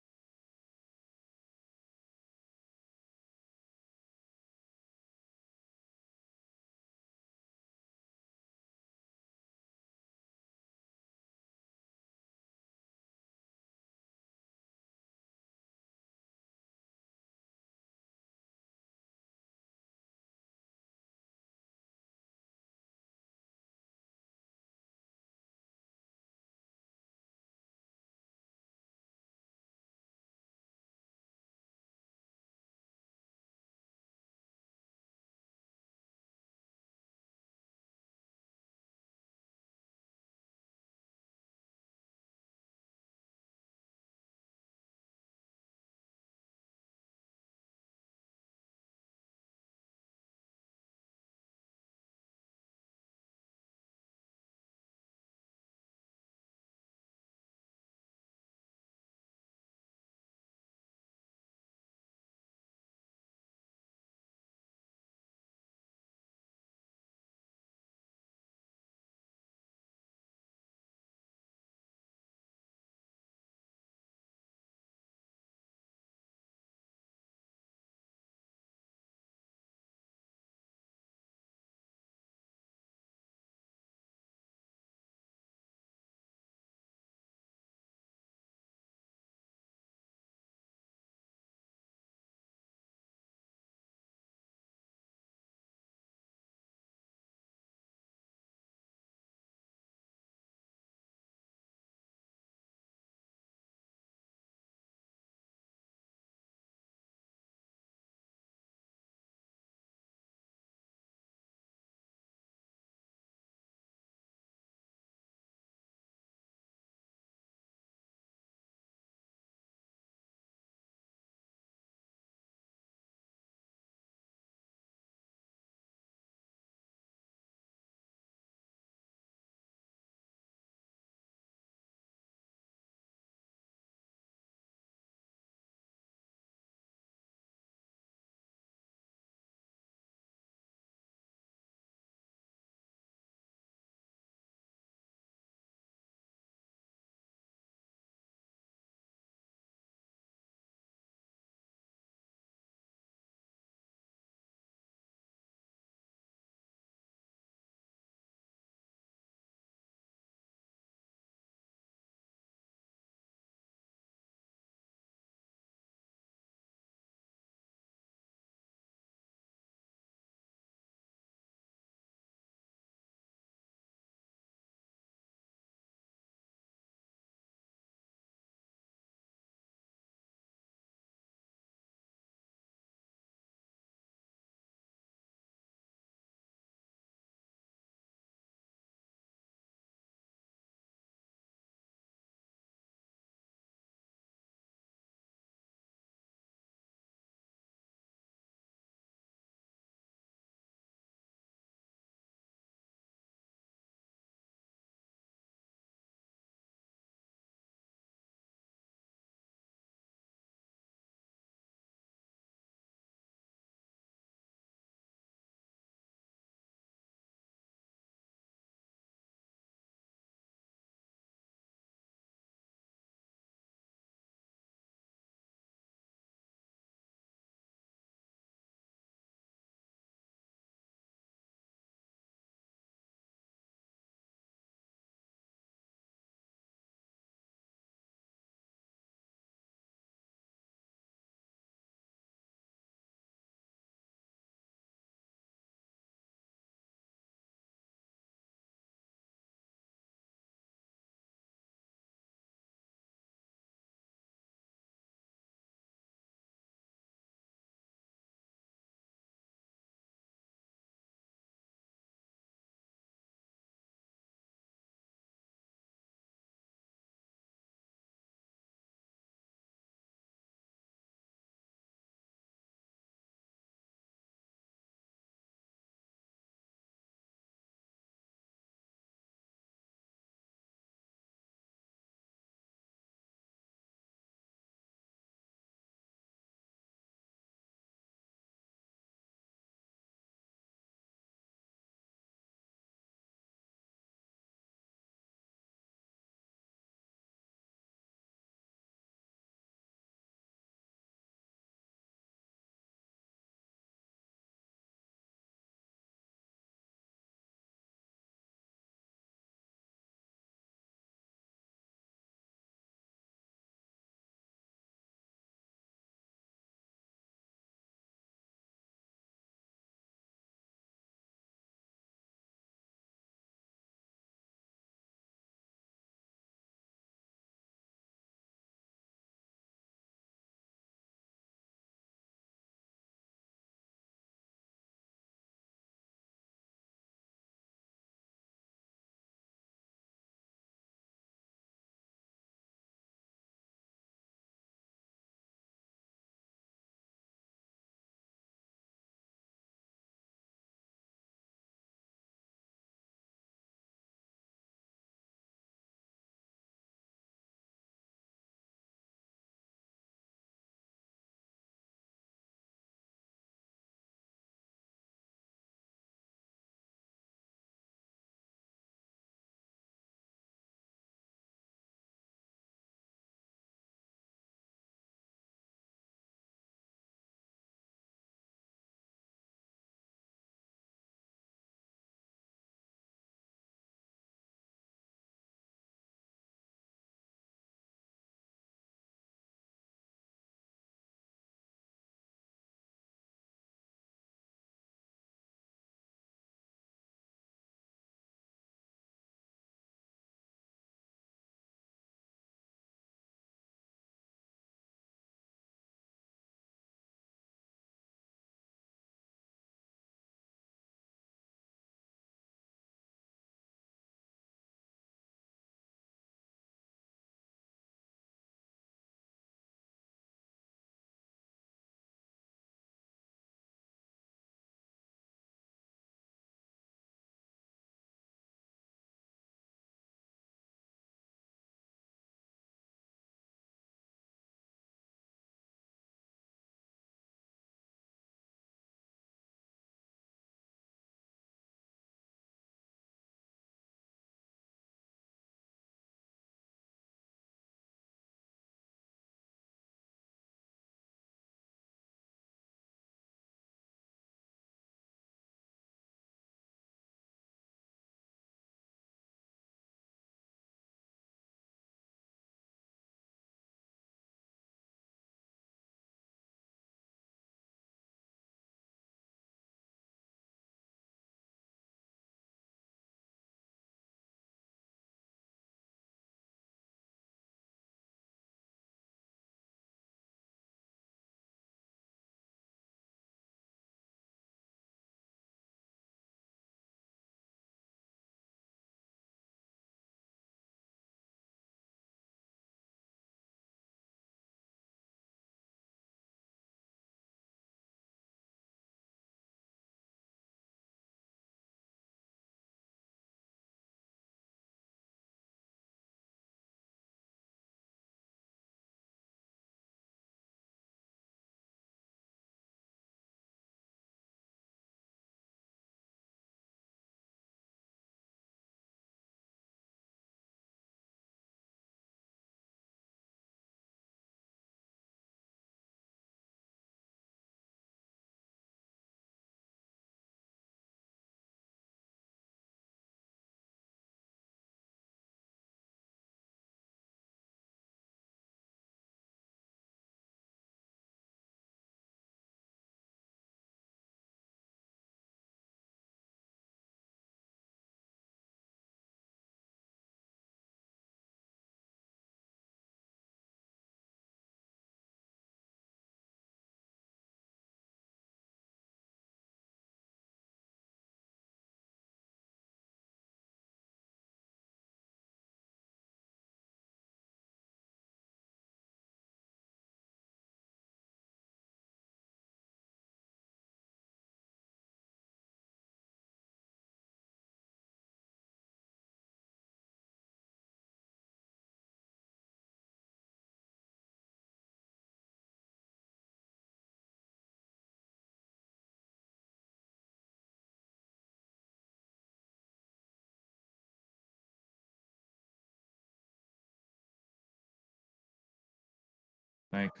Thanks.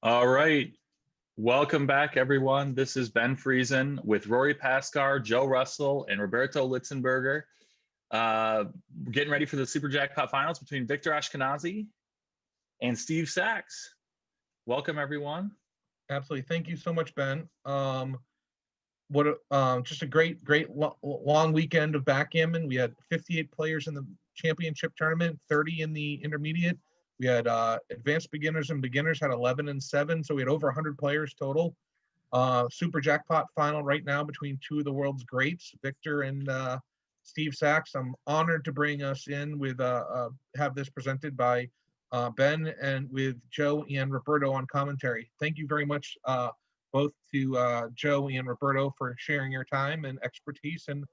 All right. Welcome back, everyone. This is Ben Friesen with Rory Pascar, Joe Russell, and Roberto Litzenberger. Getting ready for the Super Jackpot Finals between Victor Ashkenazi and STEAMSAX. Welcome, everyone. Absolutely. Thank you so much, Ben. Just a great long weekend of backgammon. We had 58 players in the championship tournament, 30 in the intermediate. We had advanced beginners and beginners had 11 and 7, so we had over 100 players total. Super Jackpot final right now between two of the world's greats, Victor and STEAMSAX. I'm honored to bring us in with have this presented by Ben and with Joe and Roberto on commentary. Thank you very much both to Joe and Roberto for sharing your time and expertise and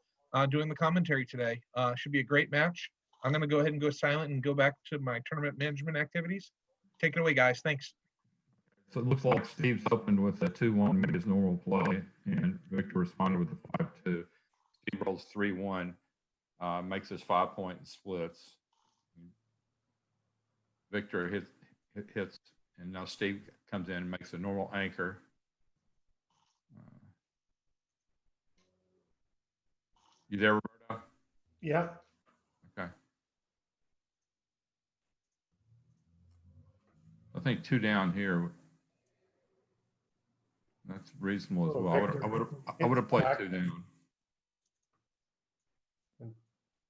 doing the commentary today. Should be a great match. I'm going to go ahead and go silent and go back to my tournament management activities. Take it away, guys. Thanks. So it looks like Steve's opened with a 2-1, made his normal play, and Victor responded with a 5-2. Steve rolls 3-1, makes his 5-point and splits. Victor hits, and now Steve comes in and makes a normal anchor. You there, Roberto? Yeah. Okay. I think 2 down here. That's reasonable as well. I would have played 2 down.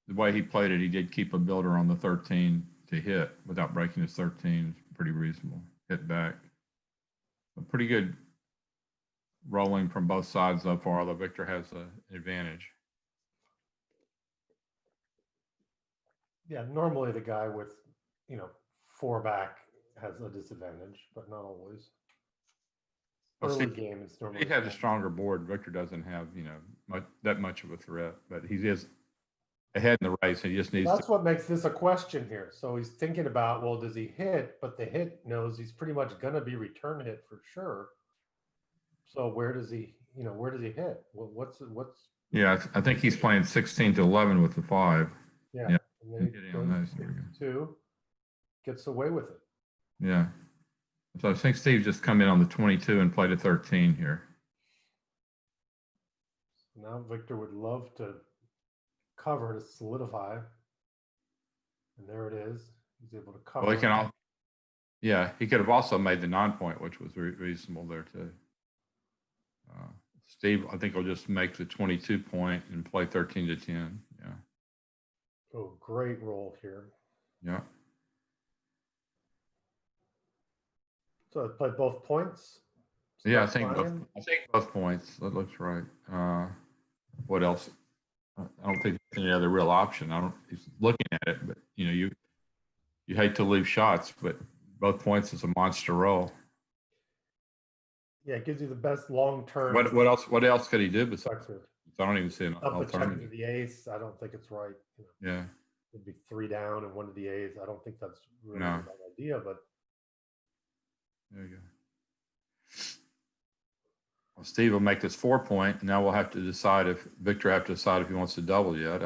The way he played it, he did keep a builder on the 13 to hit without breaking his 13. It's pretty reasonable. Hit back. A pretty good rolling from both sides so far, although Victor has an advantage. Yeah, normally the guy with, 4 back has a disadvantage, but not always. Early game, it's normally. He has a stronger board. Victor doesn't have, that much of a threat, but he is ahead in the race. He just needs That's what makes this a question here. So he's thinking about, well, does he hit? But the hit knows he's pretty much going to be return hit for sure. So where does he hit? What's? Yeah, I think he's playing 16 to 11 with the 5. Yeah. Yeah. And then he goes to 2, gets away with it. Yeah. So I think Steve just come in on the 22 and played a 13 here. Now Victor would love to cover to solidify. And there it is. He's able to cover. Well, he could have also made the 9-point, which was reasonable there too. Steve, I think, will just make the 22-point and play 13 to 10. Yeah. Oh, great roll here. Yeah. So I played both points. Yeah, I Start think flying. both points. That looks right. What else? I don't think there's any other real option. He's looking at it, but you hate to leave shots, but both points is a monster roll. Yeah, it gives you the best long term. What else could he do besides? Perspective. I don't even see an Up a check to alternative. the ace. I don't think it's right. Yeah. It'd be 3 down and 1 to the ace. I don't think that's really No. a bad idea, but There you go. Well, Steve will make this 4-point. And now we'll have to decide if Victor have to decide if he wants to double yet.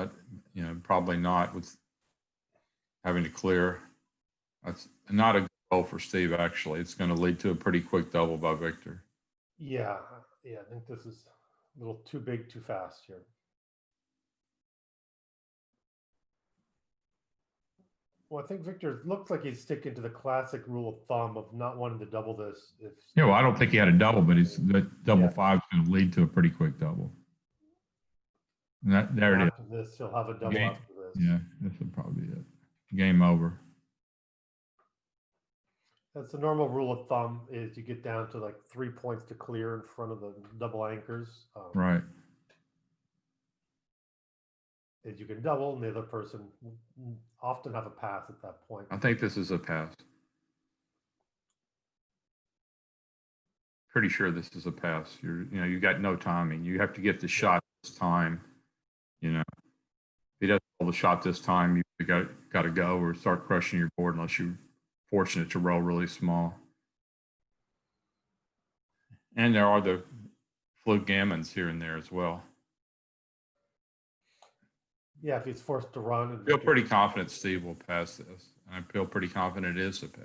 Probably not with having to clear. That's not a good goal for Steve, actually. It's going to lead to a pretty quick double by Victor. yeah, I think this is a little too big, too fast here. Well, I think Victor looks like he's sticking to the classic rule of thumb of not wanting to double this. Well, I don't think he had a double, but the double Yeah. 5 is going to lead to a pretty quick double. And there it is. After this, he'll have a double Game. after this. Yeah, this will probably be it. Game over. That's the normal rule of thumb is you get down to like 3 points to clear in front of the double anchors. Right. Is you can double and the other person often have a pass at that point. I think this is a pass. Pretty sure this is a pass. You got no timing. You have to get the shot this time. If he doesn't pull the shot this time, you got to go or start crushing your board unless you're fortunate to roll really small. And there are the fluke gammons here and there as well. Yeah, if he's forced to run. I feel pretty confident Steve will pass this. I feel pretty confident it is a pass.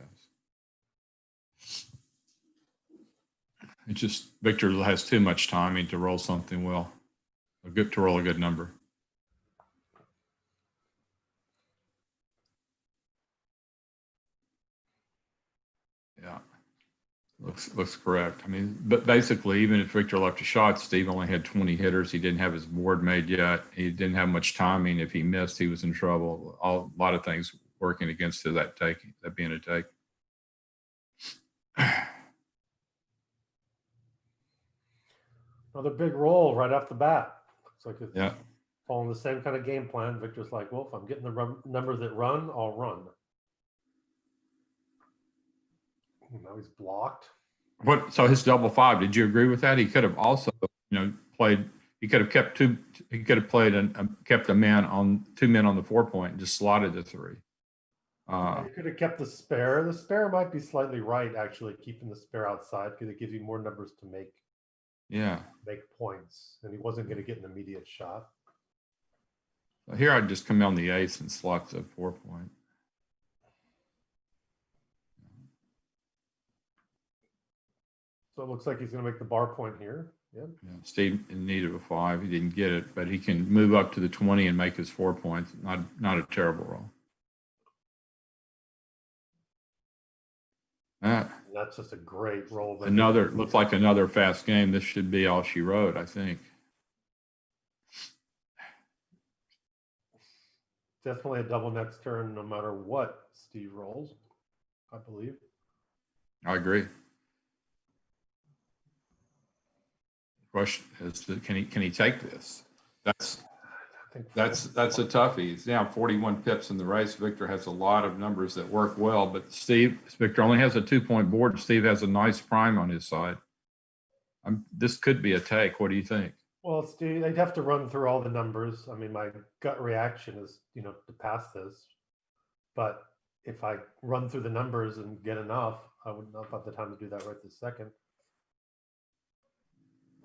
It's just Victor has too much timing to roll something well, to roll a good number. Yeah, looks correct. I mean, but basically, even if Victor left a shot, Steve only had 20 hitters. He didn't have his board made yet. He didn't have much timing. If he missed, he was in trouble. A lot of things working against that being a take. Another big roll right off the bat. Looks like it's Yeah. following the same kind of game plan. Victor's like, well, if I'm getting the numbers that run, I'll run. Now he's blocked. So his double five, did you agree with that? He could have also, played. He could have kept two. He could have played and kept two men on the 4 point and just slotted the 3. You could have kept the spare. The spare might be slightly right, actually, keeping the spare outside because it gives you more numbers to make points, and he wasn't going to get an immediate shot. So here I'd just come on the ace and slot the 4 point. So it looks like he's going to make the bar point here. Yep. Yeah, Steve in need of a 5. He didn't get it, but he can move up to the 20 and make his 4 points. Not a terrible roll. That's just a great roll. Looks like another fast game. This should be all she wrote, I think. Definitely a double next turn, no matter what Steve rolls, I believe. I agree. Question is, can he take this? That's a toughie. He's down 41 pips in the race. Victor has a lot of numbers that work well, but Victor only has a 2 point board. Steve has a nice prime on his side. This could be a take. What do you think? Well, Steve, they'd have to run through all the numbers. I mean, my gut reaction is, to pass this. But if I run through the numbers and get enough, I would not have the time to do that right this second.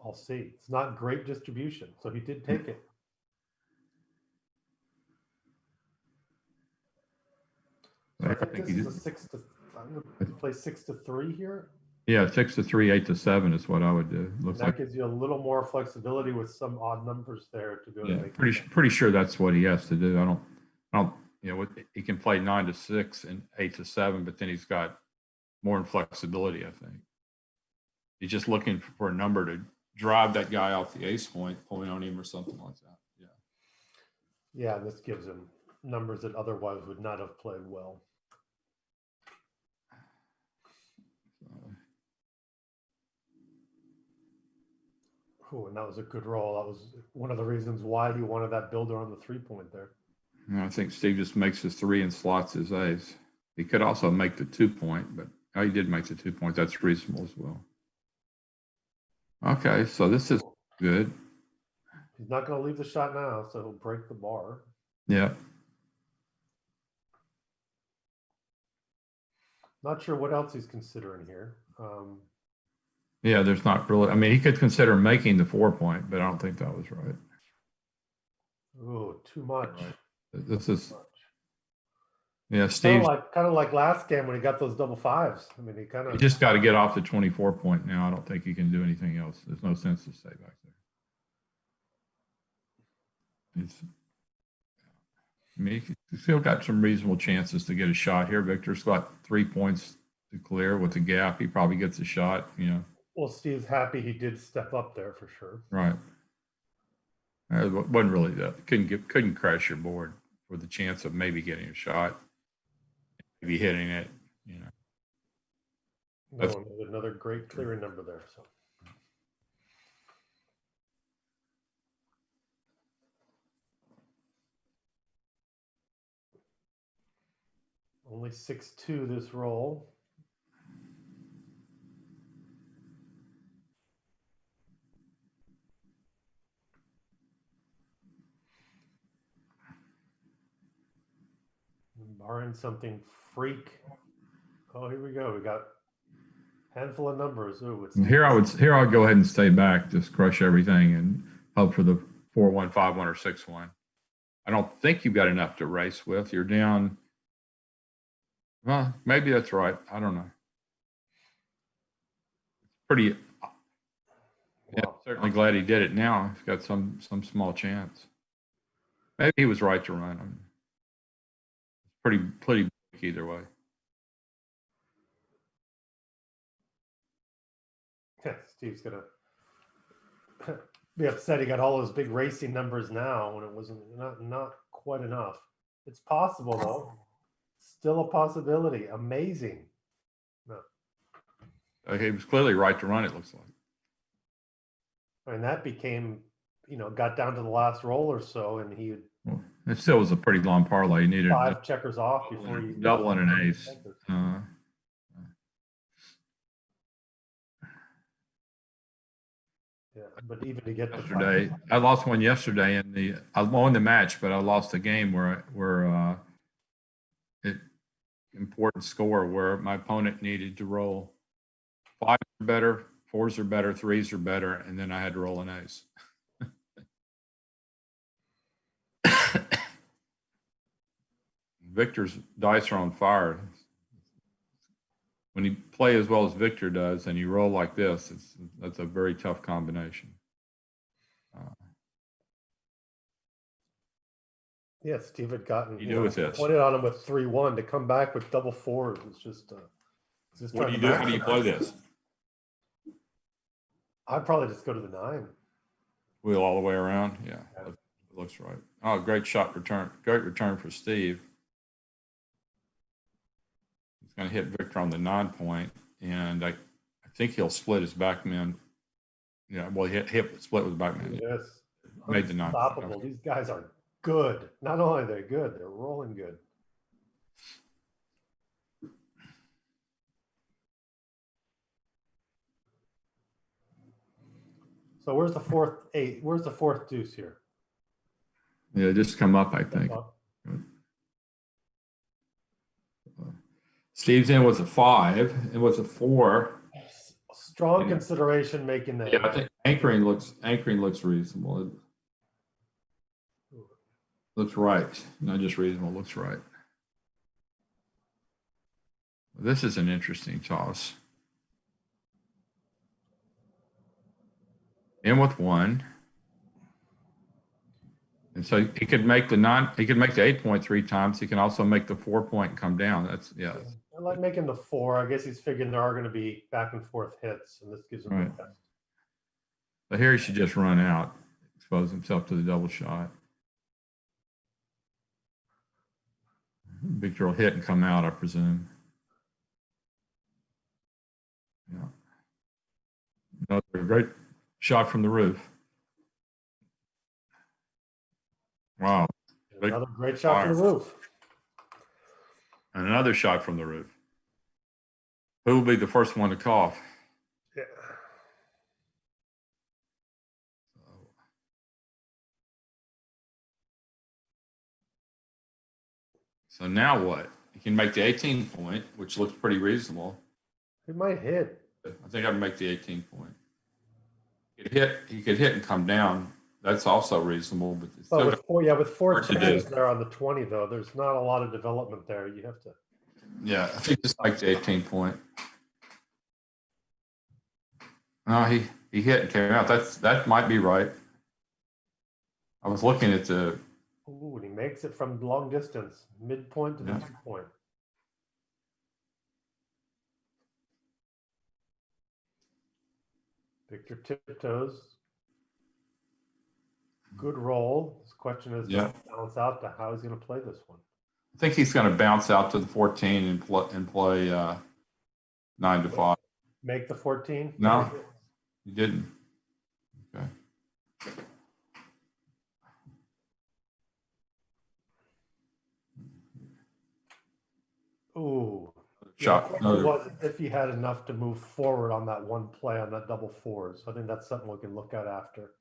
I'll see. It's not great distribution, so he did take it. So I think this is a 6 to. I'm going to play 6 to 3 here. Yeah, 6 to 3, 8 to 7 is what I would do. Looks like gives you a little more flexibility with some odd numbers there to go. Yeah, pretty sure that's what he has to do. I don't. He can play 9 to 6 and 8 to 7, but then he's got more inflexibility. I think he's just looking for a number to drive that guy off the ace point on him or something like that. Yeah. Yeah, this gives him numbers that otherwise would not have played well. Oh, and that was a good roll. That was one of the reasons why he wanted that builder on the 3 point there. I think Steve just makes his 3 and slots his ace. He could also make the 2 point, but he did make the 2 point. That's reasonable as well. Okay, so this is good. He's not going to leave the shot now, so he'll break the bar. Yeah. Not sure what else he's considering here. Yeah, there's not really. I mean, he could consider making the 4 point, but I don't think that was right. Oh, too much. This is. Yeah, Steve. Kind of like last game when he got those double 5s. I mean, he just got to get off the 24 point now. I don't think he can do anything else. There's no sense to stay back there. He's still got some reasonable chances to get a shot here. Victor's got 3 points to clear with the gap. He probably gets a shot, Well, Steve's happy he did step up there for sure. Right. It wasn't really that. Couldn't crash your board with the chance of maybe getting a shot, maybe hitting it, No, another great clearing number there. So. Only 6-2 this roll. Barring something freak. Oh, here we go. We got a handful of numbers. Ooh, here I'll go ahead and stay back, just crush everything and hope for the 4-1, 5-1, or 6-1. I don't think you've got enough to race with. You're down. Well, maybe that's right. I don't know. pretty, yeah, Wow. certainly glad he did it now. He's got some small chance. Maybe he was right to run. I mean, pretty big either way. Steve's gonna be upset. He got all those big racing numbers now when it wasn't not quite enough. It's possible though. Still a possibility. Amazing. No. He was clearly right to run, it looks like. And that became, got down to the last roll or so, and he Well, it still was a pretty long parlay. He needed 5 checkers off before he double and an ace. Yeah, but even to get to Yesterday, I lost one yesterday I won the match, but I lost a game where important score where my opponent needed to roll 5s are better, 4s are better, 3s are better, and then I had to roll an ace. Victor's dice are on fire. When you play as well as Victor does and you roll like this, that's a very tough combination. Yeah, Steve had gotten You do with this. pointed on him with 3-1 to come back with double 4s. It's just What do you do? How do you play this? I'd probably just go to the 9. Wheel all the way around. Yeah, it looks right. Oh, great shot return. Great return for Steve. He's going to hit Victor on the 9 point, and I think he'll split his backman. Yeah, well, he hit split with backman. Yes, Made the 9. unstoppable. These guys are good. Not only are they good, they're rolling good. So where's the 4th 8? Where's the 4th deuce here? Yeah, just come up, I think. Steve's in with a 5 and with a 4. Strong Yeah. consideration making that. Yeah, I think anchoring looks reasonable. It looks right, not just reasonable. Looks right. This is an interesting toss. In with 1. And so he could make the 9, he could make the 8 point 3 times. He can also make the 4 point and come down. That's, yeah. I like making the 4. I guess he's figuring there are going to be back and forth hits, and this gives him Right. the test. But here he should just run out, expose himself to the double shot. Victor will hit and come out, I presume. Yeah. Another great shot from the roof. Wow. Another great shot from the roof. And another shot from the roof. Who will be the first one to cough? Yeah. So now what? He can make the 18 point, which looks pretty reasonable. It might hit. I think I'd make the 18 point. He could hit and come down. That's also reasonable, but it's Oh, still with 4, yeah, with 4 hard to do. tens there on the 20 though, there's not a lot of development there. You have to. yeah, I think just like the 18 point. No, he hit and came out. That might be right. I was looking at the. Ooh, and he makes it from long distance, midpoint to the Yeah. 2 point. Victor tiptoes. Good roll. His question is, Yeah. does it balance out to how he's going to play this one? I think he's going to bounce out to the 14 and play 9 to 5. Make the 14? No. He didn't. Okay. Ooh. Shot. The question was if he had enough to move forward on that one play on that double 4s. I think that's something we can look at after.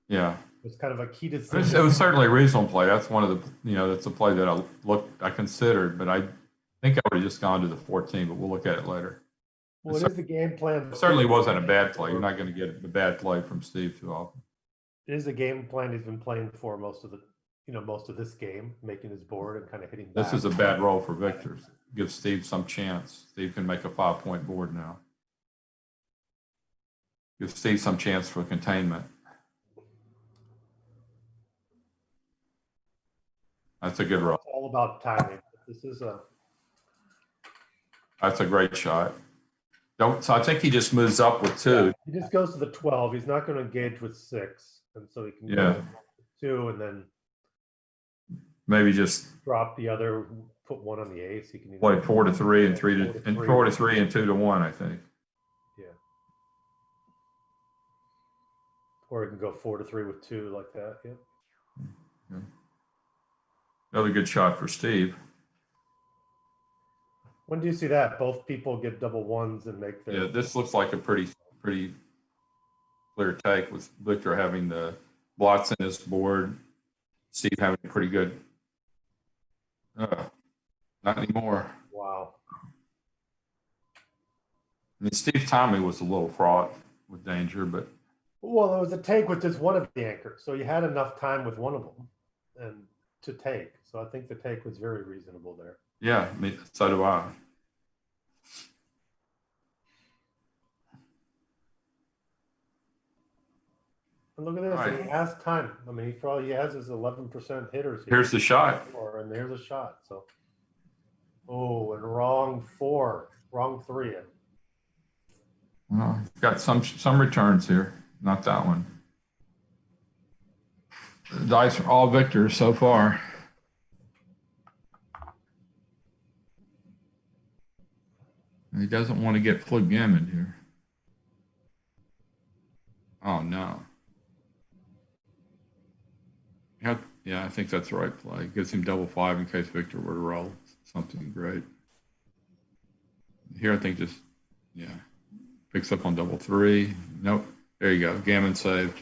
Yeah. It's kind of a key It decision. was certainly a reasonable play. That's one of the, that's a play that I considered, but I think I would have just gone to the 14, but we'll look at it later. Well, it is the game plan. It certainly wasn't a bad play. You're not going to get a bad play from Steve too often. It is a game plan he's been playing for most of this game, making his board and kind of hitting back. This is a bad roll for Victor. Give Steve some chance. Steve can make a 5 point board now. Give Steve some chance for containment. That's a good roll. It's all about timing. This is a That's a great shot. Don't, so I think he just moves up with 2. He just goes to the 12. He's not going to engage with 6, and so he can Yeah. go to 2 and then Maybe just drop the other, put 1 on the ace. He can either play 4 to 3 and 3 to, 4 and 4 to 3 and 2 to 1, I think. Yeah. Or he can go 4 to 3 with 2 like that. Yeah. Yeah. Another good shot for Steve. When do you see that? Both people get double ones and make their. Yeah, this looks like a pretty clear take with Victor having the blots in his board, Steve having a pretty good. Not anymore. Wow. I mean, Steve's timing was a little fraught with danger, but Well, it was a take with just one of the anchors, so you had enough time with one of them, and to take. So I think the take was very reasonable there. yeah, so do I. And look at this, All right. he has time. I mean, he has his 11% hitters here. Here's the shot. And there's a shot. So, oh, and wrong 4, wrong 3. Well, got some returns here. Not that one. The dice are all victors so far. And he doesn't want to get plug gammoned here. Oh no. Yeah, I think that's the right play. Gives him double 5 in case Victor were to roll something great. Here I think just, yeah. Picks up on double 3. Nope. There you go. Gammon saved.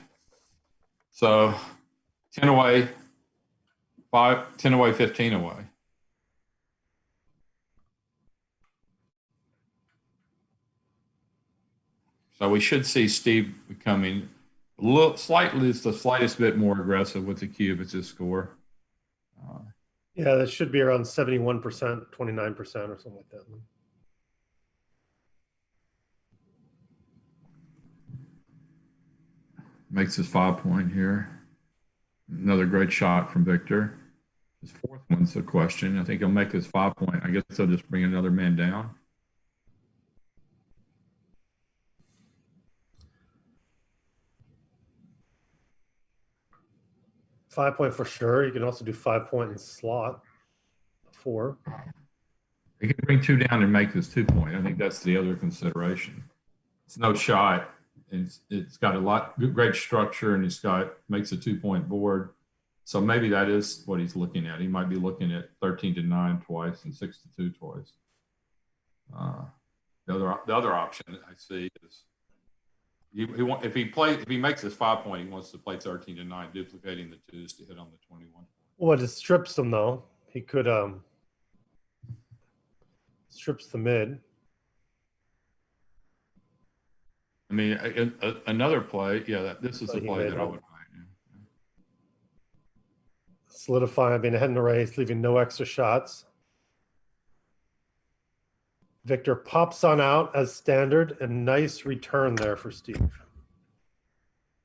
So 10 away, 10 away, 15 away. So we should see Steve becoming a little slightly, the slightest bit more aggressive with the cube at this score. Yeah, that should be around 71%, 29% or something like that. Makes his 5-point here. Another great shot from Victor. His 4th one's the question. I think he'll make his 5-point. I guess they'll just bring another man down. .5 for sure. You can also do 5-point in slot 4. He can bring 2 down and make this 2-point. I think that's the other consideration. It's no shot. It's got a great structure, and makes a 2-point board. So maybe that is what he's looking at. He might be looking at 13 to 9 twice and 6 to 2 twice. The other option I see is if he makes his 5-point, he wants to play 13 to 9, duplicating the 2s to hit on the 21. Well, it strips them though. He could strips the mid. I mean, another play. Yeah, this is the play that I would make. Yeah. Solidify, being ahead in the race, leaving no extra shots. Victor pops on out as standard, and nice return there for Steve.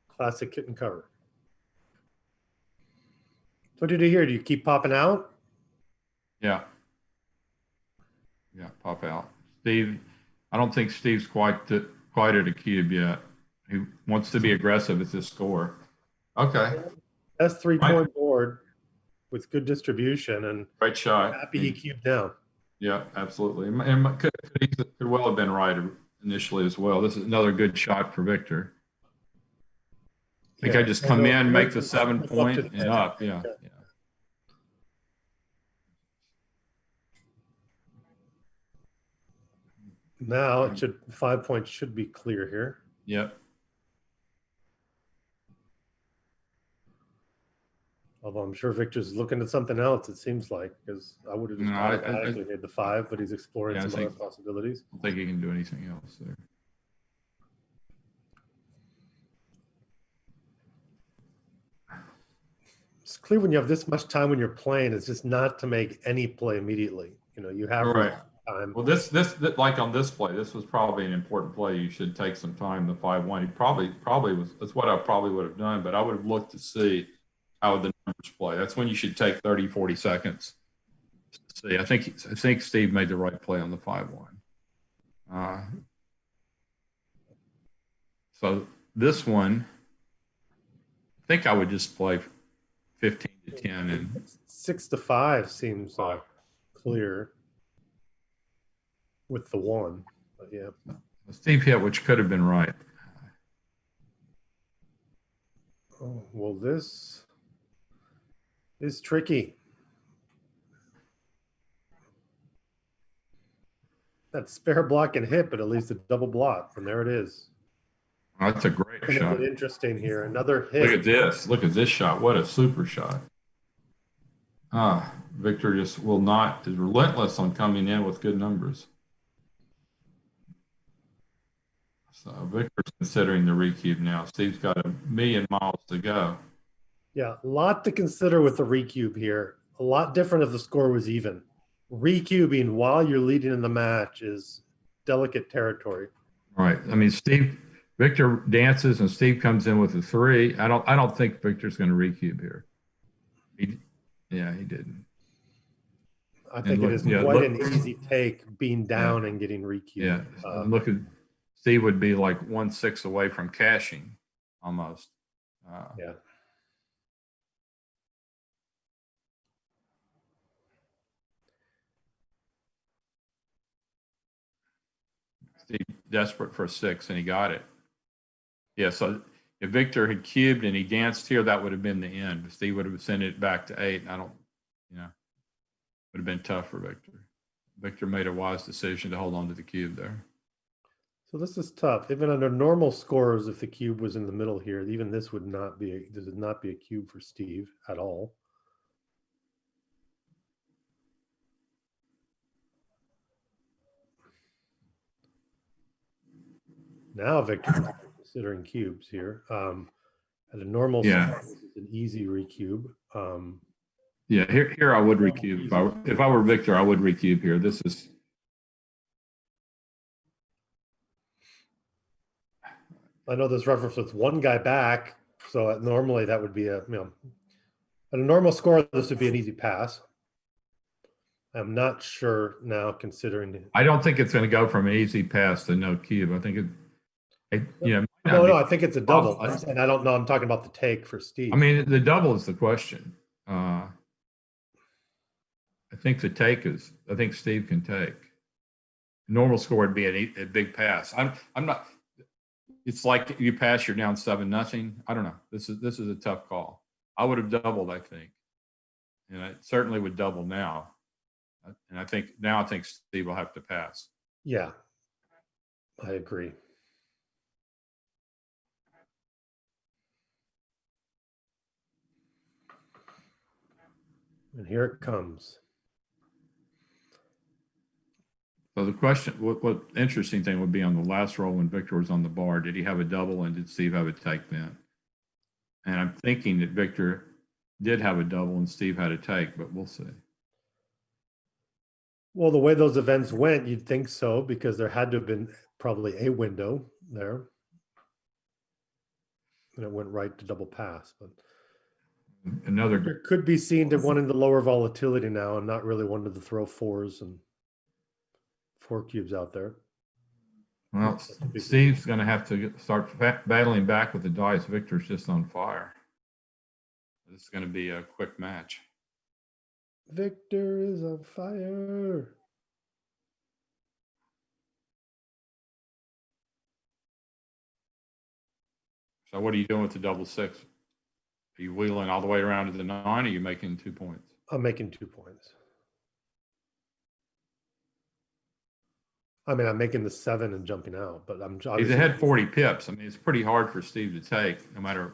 Classic kitten cover. What do you do here? Do you keep popping out? Yeah. Yeah, pop out. Steve, I don't think Steve's quite at a cube yet. He wants to be aggressive at this score. Okay. That's 3-point board with good distribution, and Great shot. happy he cubed down. Yeah, absolutely. And could well have been right initially as well. This is another good shot for Victor. I think I just come in, make the 7-point and up. Yeah. Yeah. Now it should 5 points should be clear here. Yep. Although I'm sure Victor's looking at something else, it seems like, because I would have just automatically made the 5, but he's exploring some other possibilities. I don't think he can do anything else there. It's clear when you have this much time when you're playing, it's just not to make any play immediately. You know, you have Right. time. Well, this like on this play, this was probably an important play. You should take some time. The 5-1. He probably was. That's what I probably would have done. But I would have looked to see how the numbers play. That's when you should take 30, 40 seconds to see. I think Steve made the right play on the 5-1. So this one, I think I would just play 15 to 10 and 6-5 seems clear with the 1, but yeah. Steve hit, which could have been right. Oh, well, this is tricky. That spare block and hit, but at least a double blot, and there it is. That's a great Gonna shot. get interesting here. Another hit. Look at this. Look at this shot. What a super shot. Victor just is relentless on coming in with good numbers. So Victor's considering the recube now. Steve's got 1,000,000 miles to go. Yeah, a lot to consider with the recube here. A lot different if the score was even. Recubing while you're leading in the match is delicate territory. Right. I mean, Victor dances and Steve comes in with a 3. I don't think Victor's going to recube here. He didn't. I think it is quite an easy take being down and getting recubed. Yeah. Look at Steve would be like 1/6 away from cashing almost. Yeah. Steve desperate for a 6 and he got it. Yeah, so if Victor had cubed and he danced here, that would have been the end. Steve would have sent it back to 8. Would have been tough for Victor. Victor made a wise decision to hold on to the cube there. So this is tough. Even under normal scores, if the cube was in the middle here, even this would not be a cube for Steve at all. Now Victor considering cubes here. At a normal score, this is an easy recube. Yeah, here I would recube. If I were Victor, I would recube here. This is. I know this reference with 1 guy back, so normally that would be at a normal score, this would be an easy pass. I'm not sure now considering. I don't think it's going to go from an easy pass to no cube. I think No, I think it's a double. And I don't know. I'm talking about the take for Steve. I mean, the double is the question. I think I think Steve can take. Normal score would be a big pass. I'm not. It's like you pass, you're down 7-0. I don't know. This is a tough call. I would have doubled, I think, and I certainly would double now. And I think Steve will have to pass. Yeah, I agree. And here it comes. So the question, what interesting thing would be on the last roll when Victor was on the bar, did he have a double and did Steve have a take then? And I'm thinking that Victor did have a double and Steve had a take, but we'll see. Well, the way those events went, you'd think so, because there had to have been probably a window there. And it went right to double pass. But it could be seen to wanting the lower volatility now and not really wanting to throw 4s and 4 cubes out there. Well, Steve's going to have to start battling back with the dice. Victor's just on fire. This is going to be a quick match. Victor is on fire. So what are you doing with the double 6? Are you wheeling all the way around to the 9? Or are you making 2 points? I'm making 2 points. I mean, I'm making the 7 and jumping out, but I'm. He's ahead 40 pips. I mean, it's pretty hard for Steve to take, no matter,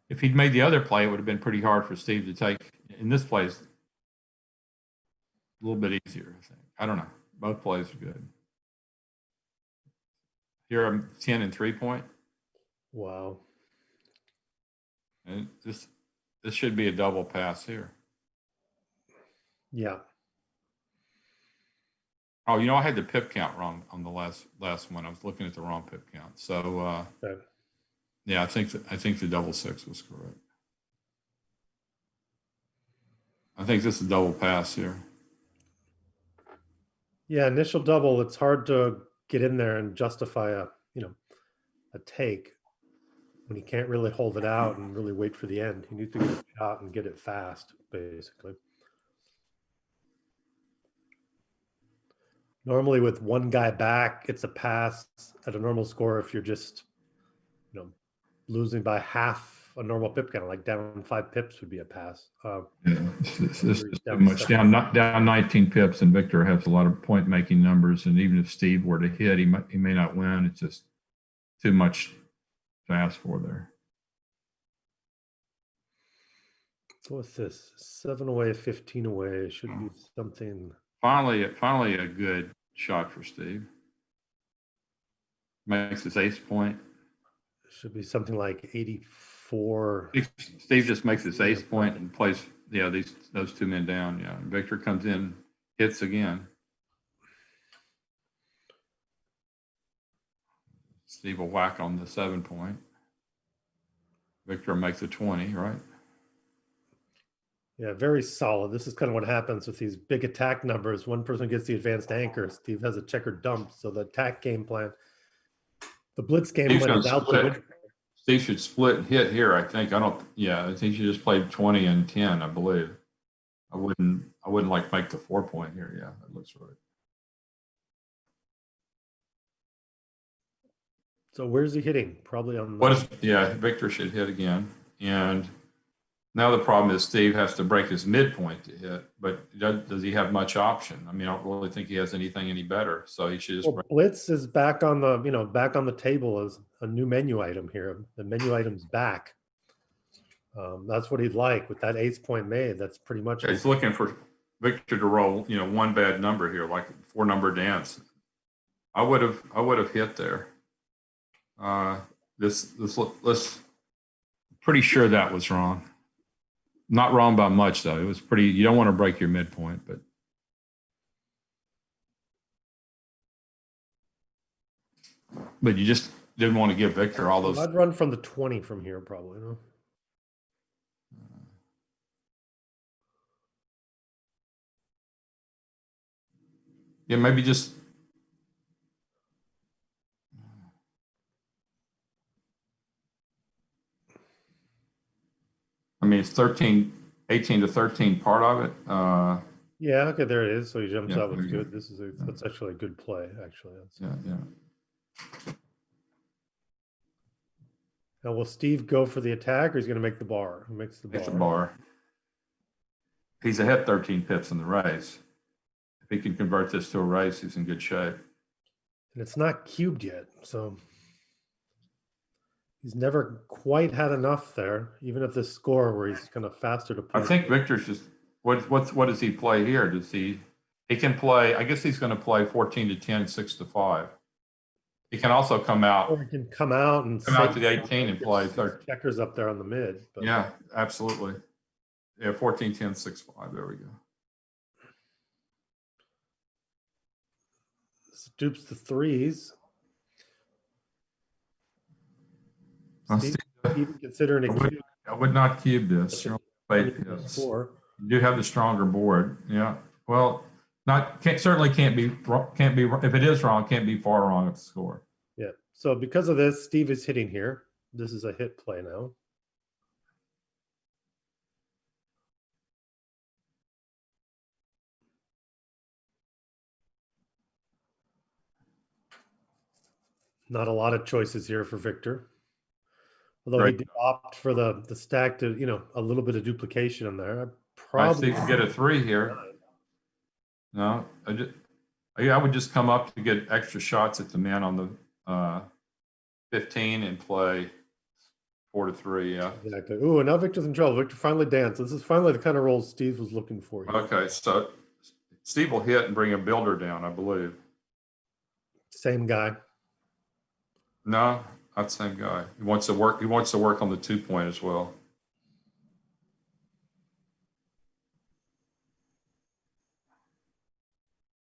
if he'd made the other play, it would have been pretty hard for Steve to take. In this play, it's a little bit easier, I think. I don't know. Both plays are good. Here I'm 10 and 3 point. Wow. And this should be a double pass here. Yeah. Oh, you know, I had the pip count wrong on the last one. I was looking at the wrong pip count. So Okay. yeah, I think the double six was correct. I think this is double pass here. Yeah, initial double, it's hard to get in there and justify a take when he can't really hold it out and really wait for the end. He needs to get a shot and get it fast, basically. Normally with one guy back, it's a pass at a normal score if you're just, losing by half a normal pip count, like down 5 pips would be a pass. Yeah, it's He's too down much 7. down 19 pips, and Victor has a lot of point making numbers. And even if Steve were to hit, he may not win. It's just too much to ask for there. So what's this? 7 away, 15 away. Should be something. Finally a good shot for Steve. Makes his ace point. Should be something like 84. Steve just makes his ace point and plays, those two men down. Yeah. And Victor comes in, hits again. Steve will whack on the 7 point. Victor makes a 20, right? Yeah, very solid. This is kind of what happens with these big attack numbers. One person gets the advanced anchor. Steve has a checkered dump. So the attack game plan, the blitz game Steve's plan is gonna out the split. window. Steve should split and hit here, I think. I think you just played 20 and 10, I believe. I wouldn't like make the 4 point here. Yeah, that looks right. So where's he hitting? Probably on the Victor should hit again. And now the problem is Steve has to break his midpoint to hit, but does he have much option? I mean, I don't really think he has anything any better. So he should just break. blitz is back on the, back on the table as a new menu item here. The menu item's back. That's what he'd like with that ace point made. That's pretty much He's looking for Victor to roll, one bad number here, like 4-number dance. I would have hit there. Let's pretty sure that was wrong. Not wrong by much though. It was pretty. You don't want to break your midpoint, but you just didn't want to give Victor all those. I'd run from the 20 from here probably. Yeah, maybe just. I mean, it's 18 to 13 part of it. Yeah, okay, there it is. So he jumps Yeah, out with there you good. That's actually a good play, actually. Yeah. Now, will Steve go for the attack, or he's going to make the bar? Who makes the bar? Make the bar. He's ahead 13 pips in the race. If he can convert this to a race, he's in good shape. And it's not cubed yet, so he's never quite had enough there, even at this score where he's kind of faster to play. I think Victor's just what does he play here? He can play, I guess he's going to play 14 to 10, 6 to 5. He can also come out. Or he can come out to the 18 and play 13. Checkers up there on the mid. But Yeah, absolutely. Yeah, 14, 10, 6, 5. There we go. Dupes the threes. Steve, even considering I would not cube this. You do have the stronger board. Yeah. Well, certainly can't be if it is wrong, can't be far wrong at the score. Yeah. So because of this, Steve is hitting here. This is a hit play now. Not a lot of choices here for Victor. Although he did opt for the stack to, a little bit of duplication in there. Probably could get a 3 here. No, I would just come up to get extra shots at the man on the 15 and play 4 to 3. Yeah. Exactly. Ooh, and now Victor's in trouble. Victor finally danced. This is finally the kind of roll Steve was looking for here. Okay, so Steve will hit and bring a builder down, I believe. Same guy. No, not the same guy. He wants to work. He wants to work on the 2 point as well.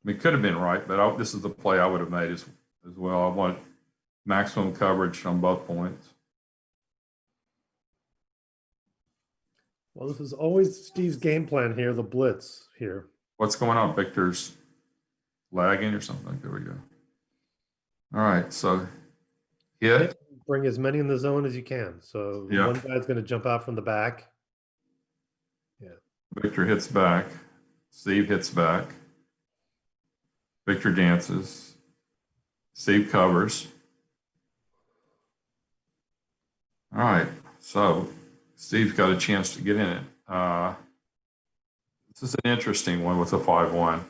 mean, it could have been right, but this is the play I would have made as well. I want maximum coverage on both points. Well, this is always Steve's game plan here, the blitz here. What's going on? Victor's lagging or something. There we go. All right, so hit. Bring as many in the zone as you can. So Yeah. one guy's going to jump out from the back. Victor hits back. Steve hits back. Victor dances. Steve covers. All right, so Steve's got a chance to get in it. This is an interesting one with a 5-1.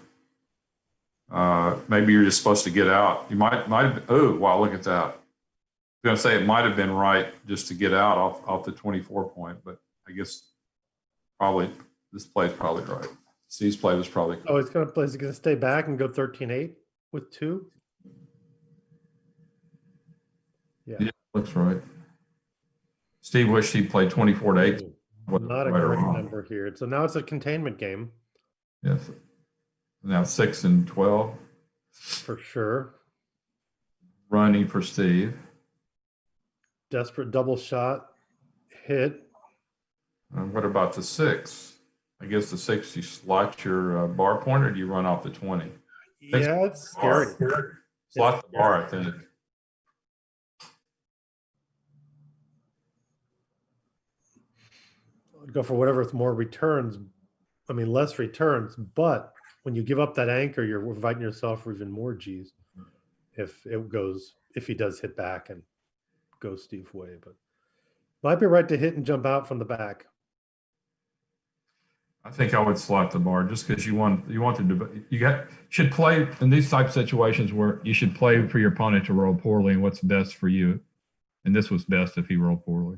Maybe you're just supposed to get out. You might oh, wow, look at that. I was going to say it might have been right just to get out off the 24 point, but I guess probably this play is probably right. Steve's play was probably Oh, he's going to stay back and go 13-8 with 2. Yeah, looks right. Steve wished he played 24-8. Not a Right or great wrong. number here. So now it's a containment game Yes. Now 6 and 12. for sure. Running for Steve. Desperate double shot hit. And what about the 6? I guess the 6, you slot your bar pointer, or do you run off the 20? Yeah, it's scary. Slot the bar, I think. I'd go for whatever with more returns. I mean, less returns, but when you give up that anchor, you're inviting yourself for even more G's. If he does hit back and go Steve way, but might be right to hit and jump out from the back. I think I would slot the bar just because you should play in these type of situations where you should play for your opponent to roll poorly and what's best for you. And this was best if he rolled poorly.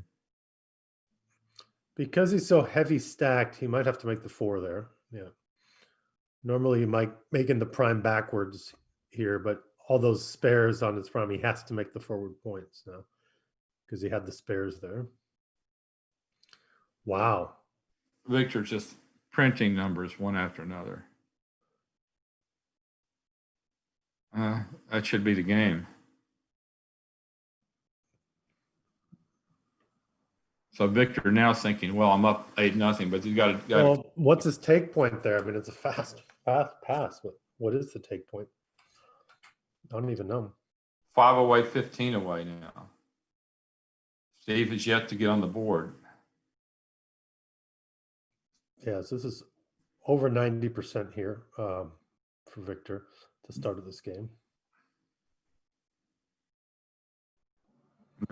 Because he's so heavy stacked, he might have to make the 4 there. Yeah. Normally he might making the prime backwards here, but all those spares on his prime, he has to make the forward points now because he had the spares there. Wow. Victor just printing numbers one after another. That should be the game. So Victor now thinking, well, I'm up 8-0, but you got to. Well, what's his take point there? I mean, it's a fast pass. But what is the take point? I don't even know. 5 away, 15 away now. Steve is yet to get on the board. Yeah, so this is over 90% here for Victor at the start of this game.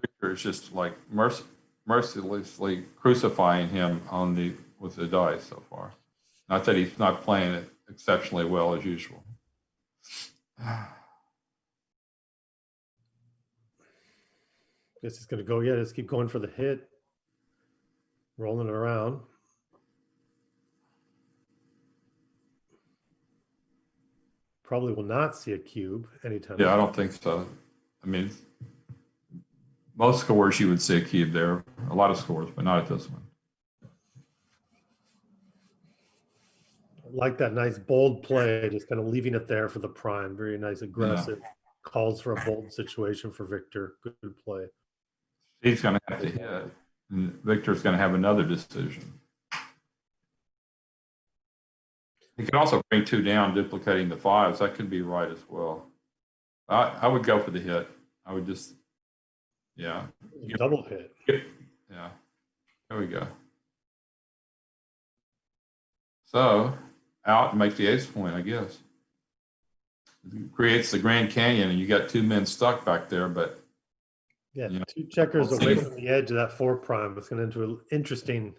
Victor is just like mercilessly crucifying him with the dice so far. Not that he's not playing it exceptionally well as usual. Guess he's going to go. Yeah, just keep going for the hit, rolling it around. Probably will not see a cube anytime. Yeah, I don't think so. I mean, most scores you would see a cube there. A lot of scores, but not at this one. Like that nice bold play, just kind of leaving it there for the prime. Very nice, aggressive. Yeah. Calls for a bold situation for Victor. Good play. He's going to have to hit, and Victor's going to have another decision. He can also bring 2 down, duplicating the 5s. That could be right as well. I would go for the hit. I would just, yeah. Double hit. Yeah. There we go. So out and make the ace point, I guess. It creates the Grand Canyon, and you got 2 men stuck back there, but. Yeah, 2 checkers away from the edge of that 4 prime. It's going to enter an interesting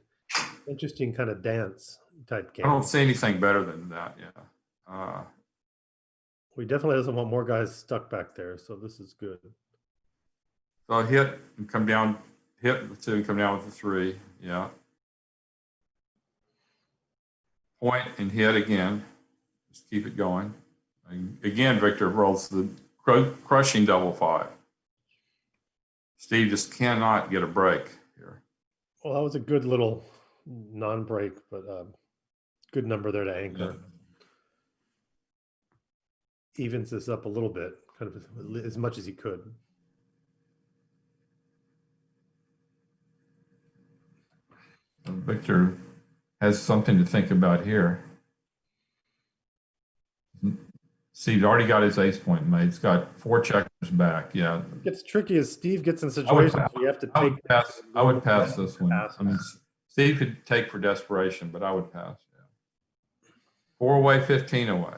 kind of dance type game. I don't see anything better than that. Yeah. We definitely doesn't want more guys stuck back there, so this is good. So hit and come down, hit with 2 and come down with the 3. Yeah. Point and hit again. Just keep it going. And again, Victor rolls the crushing double 5. Steve just cannot get a break here. Well, that was a good little non-break, but good number there to anchor. evens this up a little bit, kind of as much as he could. Victor has something to think about here. See, he's already got his ace point made. He's got 4 checkers back. Yeah. It gets tricky as Steve gets in I situations where you have to I take. would pass. I would pass this one. Pass. I mean, Steve could take for desperation, but I would pass. Yeah. 4 away, 15 away.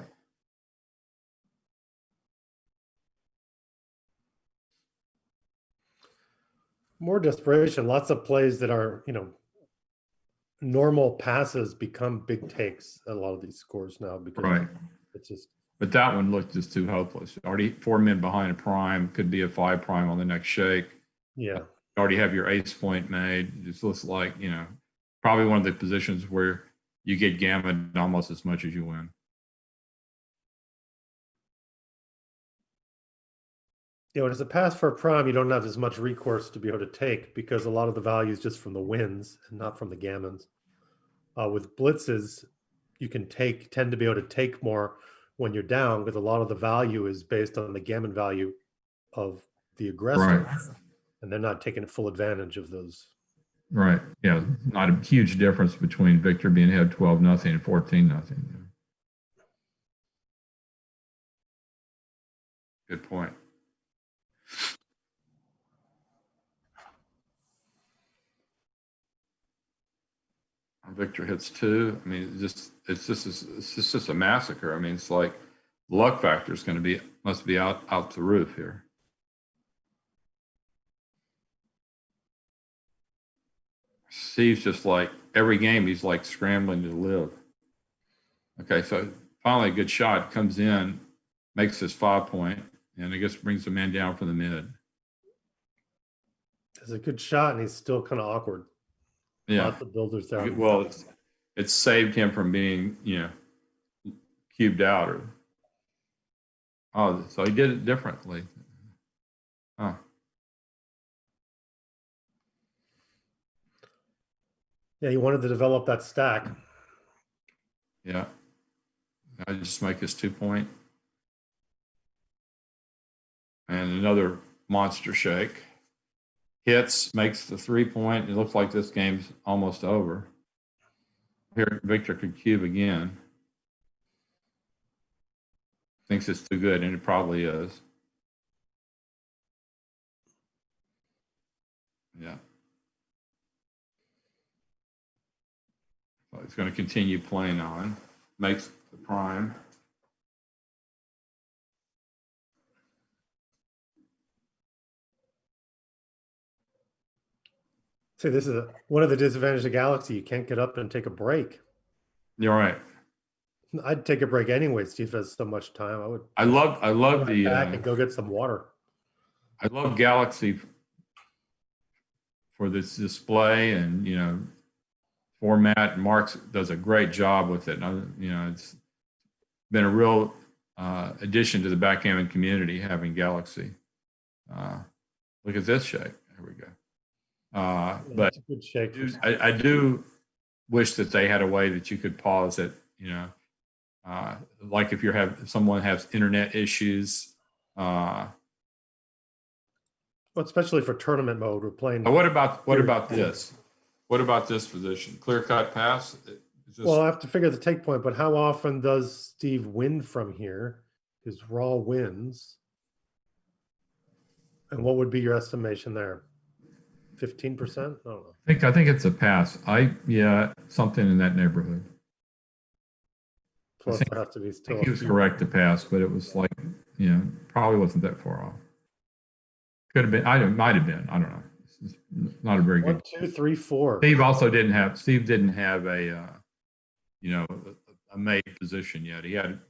More desperation. Lots of plays that are, normal passes become big takes at a lot of these scores now because Right. it's just. But that one looked just too hopeless. Already 4 men behind a prime, could be a 5 prime on the next shake. Yeah. You already have your ace point made. It just looks like, probably one of the positions where you get gammoned almost as much as you win. Yeah, when it's a pass for a prime, you don't have as much recourse to be able to take because a lot of the value is just from the wins and not from the gammons. With blitzes, you can tend to be able to take more when you're down because a lot of the value is based on the gammon value of the aggressor, Right. and they're not taking full advantage of those. Right. Yeah. Not a huge difference between Victor being ahead 12-0 and 14-0. Good point. Victor hits 2. I mean, it's just a massacre. I mean, it's like luck factor is going to must be out the roof here. Steve's just like every game he's like scrambling to live. Okay, so finally a good shot comes in, makes his 5 point, and I guess brings the man down from the mid. It's a good shot, and he's still kind of awkward. Yeah. Lots of builders there. Well, it's saved him from being, cubed out. So he did it differently. Huh. Yeah, he wanted to develop that stack. Yeah. I just make his 2 point. And another monster shake. Hits, makes the 3 point. It looks like this game's almost over. Here, Victor could cube again. Thinks it's too good, and it probably is. Yeah. So it's going to continue playing on. Makes the prime. See, this is one of the disadvantages of Galaxy. You can't get up and take a break. You're right. I'd take a break anyway. Steve has so much time. I love the back and go get some water. I love Galaxy for this display and format. Mark does a great job with it. And, it's been a real addition to the backgammon community having Galaxy. Look at this shake. There we go. But It's a good shake. I do wish that they had a way that you could pause it. Like if someone has internet issues. Well, especially for tournament mode, we're playing. What about this? What about this position? Clear cut pass. Well, I have to figure the take point, but how often does Steve win from here? His raw wins. And what would be your estimation there? 15%? I don't know. I think it's a pass. Something in that neighborhood. Plus, there has to be I still. think he was correct to pass, but it was like, probably wasn't that far off. Could have been. Might have been. I don't know. It's not a very 1, good. 2, 3, 4. Steve didn't have a made position yet. He had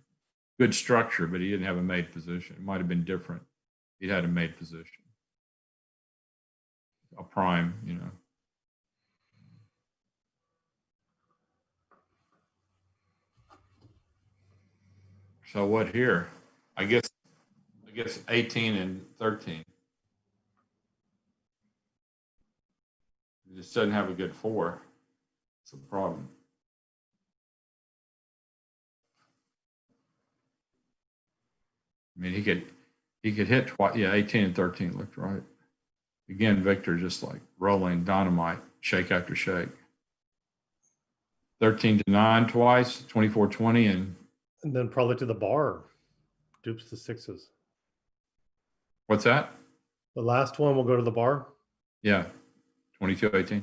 good structure, but he didn't have a made position. It might have been different. He had a made position. A prime, So what here? I guess 18 and 13. It just doesn't have a good 4. It's a problem. mean, he could hit twice. Yeah, 18 and 13 looked right. Again, Victor just like rolling dynamite, shake after shake. 13-9 twice, 24-20, and then probably to the bar. Dupes the sixes. what's that? The last one will go to the bar. Yeah, 22-18.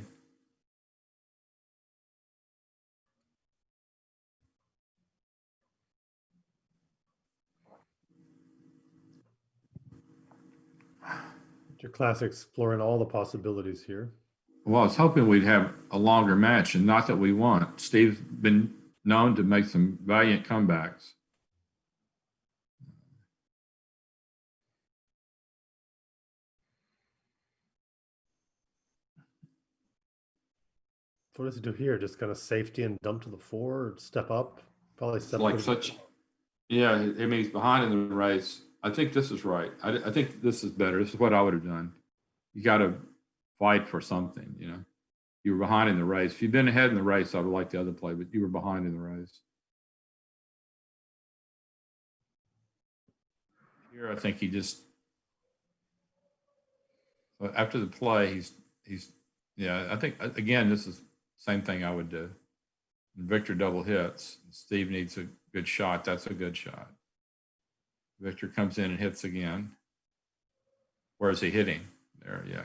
Your classic exploring all the possibilities here. Well, I was hoping we'd have a longer match, and not that we want. Steve's been known to make some valiant comebacks. What does he do here? Just kind of safety and dump to the 4, or step up? Probably It's step like up. such, yeah, I mean, he's behind in the race. I think this is right. I think this is better. This is what I would have done. You got to fight for something, you know. You were behind in the race. If you'd been ahead in the race, I would like the other play, but you were behind in the race. Here, I think he just, after the play, he's, yeah, I think, again, this is the same thing I would do. Victor double hits. Steve needs a good shot. That's a good shot. Victor comes in and hits again. Where is he hitting? There, yeah.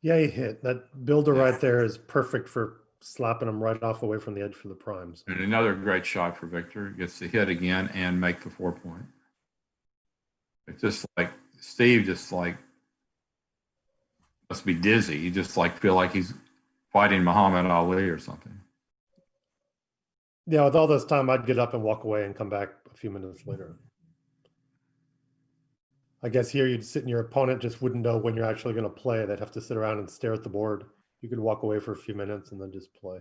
Yeah, he hit. That builder right there is perfect for slapping him right off away from the edge for the primes. And another great shot for Victor. Gets the hit again and make the 4-point. It's just like Steve just like must be dizzy. You just like feel like he's fighting Muhammad Ali or something. Yeah, with all this time, I'd get up and walk away and come back a few minutes later. I guess here you'd sit and your opponent just wouldn't know when you're actually going to play. They'd have to sit around and stare at the board. You could walk away for a few minutes and then just play.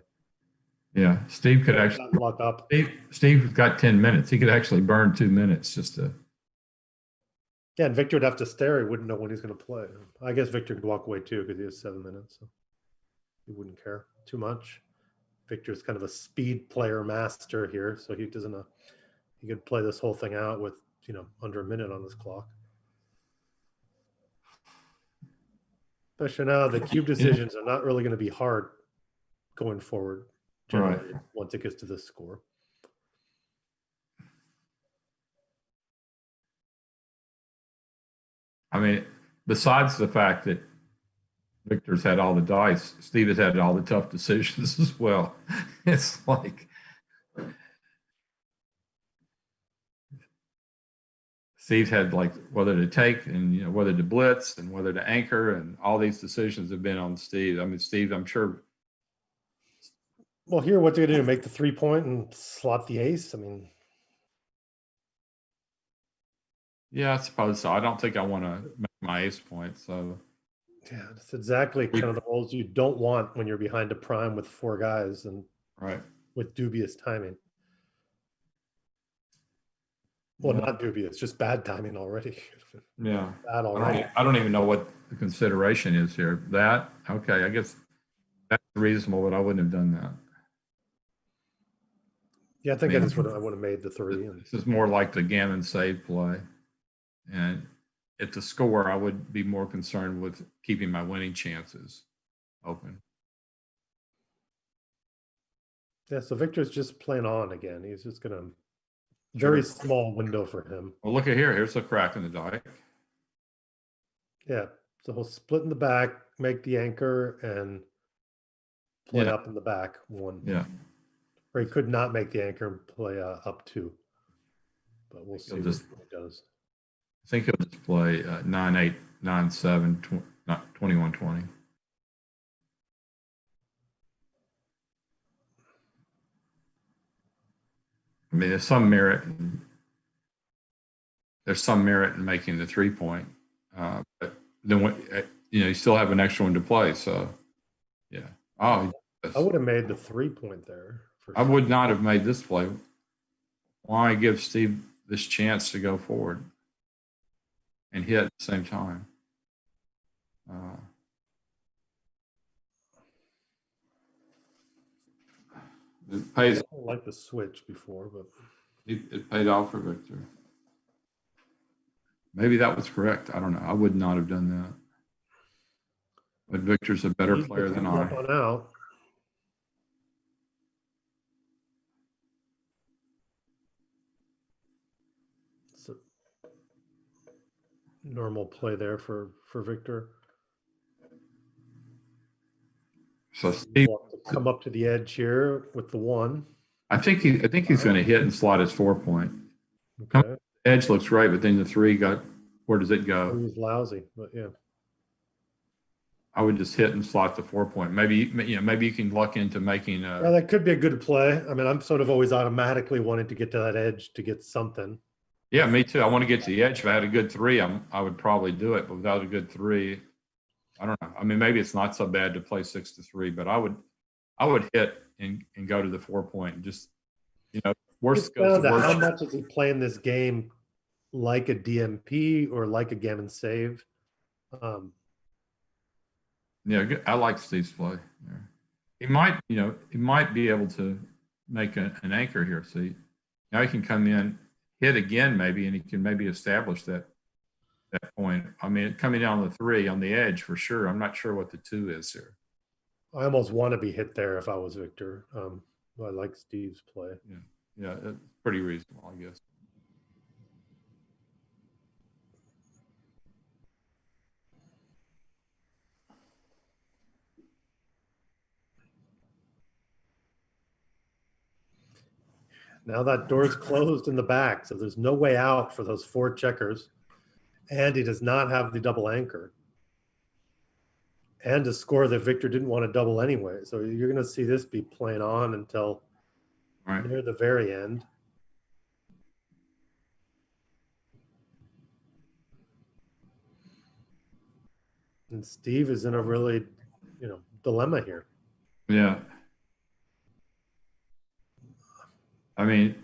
Yeah, Steve could actually lock up. Steve's got 10 minutes. He could actually burn 2 minutes just to. Yeah, and Victor would have to stare. He wouldn't know when he's going to play. I guess Victor could walk away too because he has 7 minutes. So he wouldn't care too much. Victor's kind of a speed player master here, so he doesn't. He could play this whole thing out with under a minute on this clock. Especially now, the cube decisions are not really going to be hard going forward. Generally, Right. Once it gets to this score. I mean, besides the fact that Victor's had all the dice, Steve has had all the tough decisions as well. It's like Steve's had like whether to take and whether to blitz and whether to anchor, and all these decisions have been on Steve. I mean, Steve, I'm sure. Well, here, what's he going to do? Make the 3-point and slot the ace? I mean, Yeah, I suppose so. I don't think I want to make my ace point. So yeah, that's exactly kind of the roles you don't want when you're behind a prime with 4 guys and right. with dubious timing. Well, Yeah. not dubious, just bad timing already. Yeah. Bad already. I don't even know what the consideration is here. That, okay, I guess that's reasonable, but I wouldn't have done that. Yeah, I think I mean, that's what I would have made the 3. And This is more like the gammon save play. And at the score, I would be more concerned with keeping my winning chances open. yeah, so Victor's just playing on again. He's just going to very small window for him. Well, look at here. Here's a crack in the dike. Yeah, so he'll split in the back, make the anchor, and play Yeah. up in the back 1. Yeah. Or he could not make the anchor and play up 2. But we'll see He'll what just- he does. I think he'll just play 9-8, 9-7, 21-20. I mean, there's some merit in making the 3-point, but then you still have an extra one to play. So, yeah. Oh, I would have made the 3-point there. I would not have made this play. Why give Steve this chance to go forward and hit at the same time? It pays. I don't like the switch before, but It paid off for Victor. Maybe that was correct. I don't know. I would not have done that. But Victor's a better Steve player gets than to I. jump on out. It's a normal play there for Victor. So Steve, We'll have to come up to the edge here with the 1. I think he's going to hit and slot his 4-point. Okay. Edge looks right, but then the 3 got, where does it He go? was lousy, but yeah. I would just hit and slot the 4-point. Maybe you can luck into making Yeah, that could be a good play. I mean, I'm sort of always automatically wanting to get to that edge to get something. Yeah, me too. I want to get to the edge. If I had a good 3, I would probably do it. But without a good 3, I don't know. I mean, maybe it's not so bad to play 6 to 3, but I would hit and go to the 4-point. Just, worst It's goes down to to how worst. much is he playing this game like a DMP or like a gammon save? Yeah, I like Steve's play. Yeah. He might be able to make an anchor here. See, now he can come in, hit again maybe, and he can maybe establish that point. I mean, coming down the 3 on the edge for sure. I'm not sure what the 2 is here. I almost want to be hit there if I was Victor. I like Steve's play. Yeah, it's pretty reasonable, I guess. Now that door's closed in the back, so there's no way out for those 4 checkers. And he does not have the double anchor. And a score that Victor didn't want to double anyway. So you're going to see this be playing on until near the very end. And Steve is in a really, dilemma here. Yeah. I mean,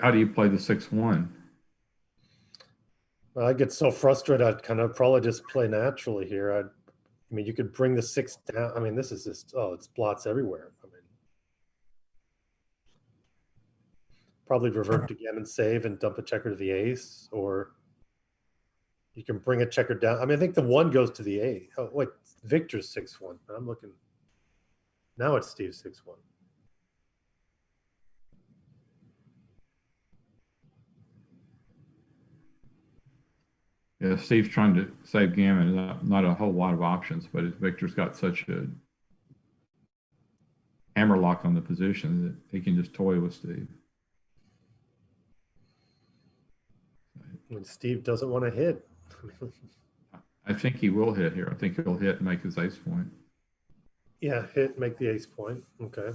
how do you play the 6-1? Well, I get so frustrated. I'd kind of probably just play naturally here. I mean, you could bring the 6 down. I mean, this is just, it's blots everywhere. I mean, probably revert to gammon save and dump a checker to the ace, or you can bring a checker down. I mean, I think the 1 goes to the ace. Oh, wait, Victor's 6-1. I'm looking. Now it's Steve's 6-1. Yeah, Steve's trying to save gammon. Not a whole lot of options, but Victor's got such a hammer lock on the position that he can just toy with Steve. And Steve doesn't want to hit. I think he will hit here. I think he'll hit and make his ace point. Yeah, hit, make the ace point. Okay.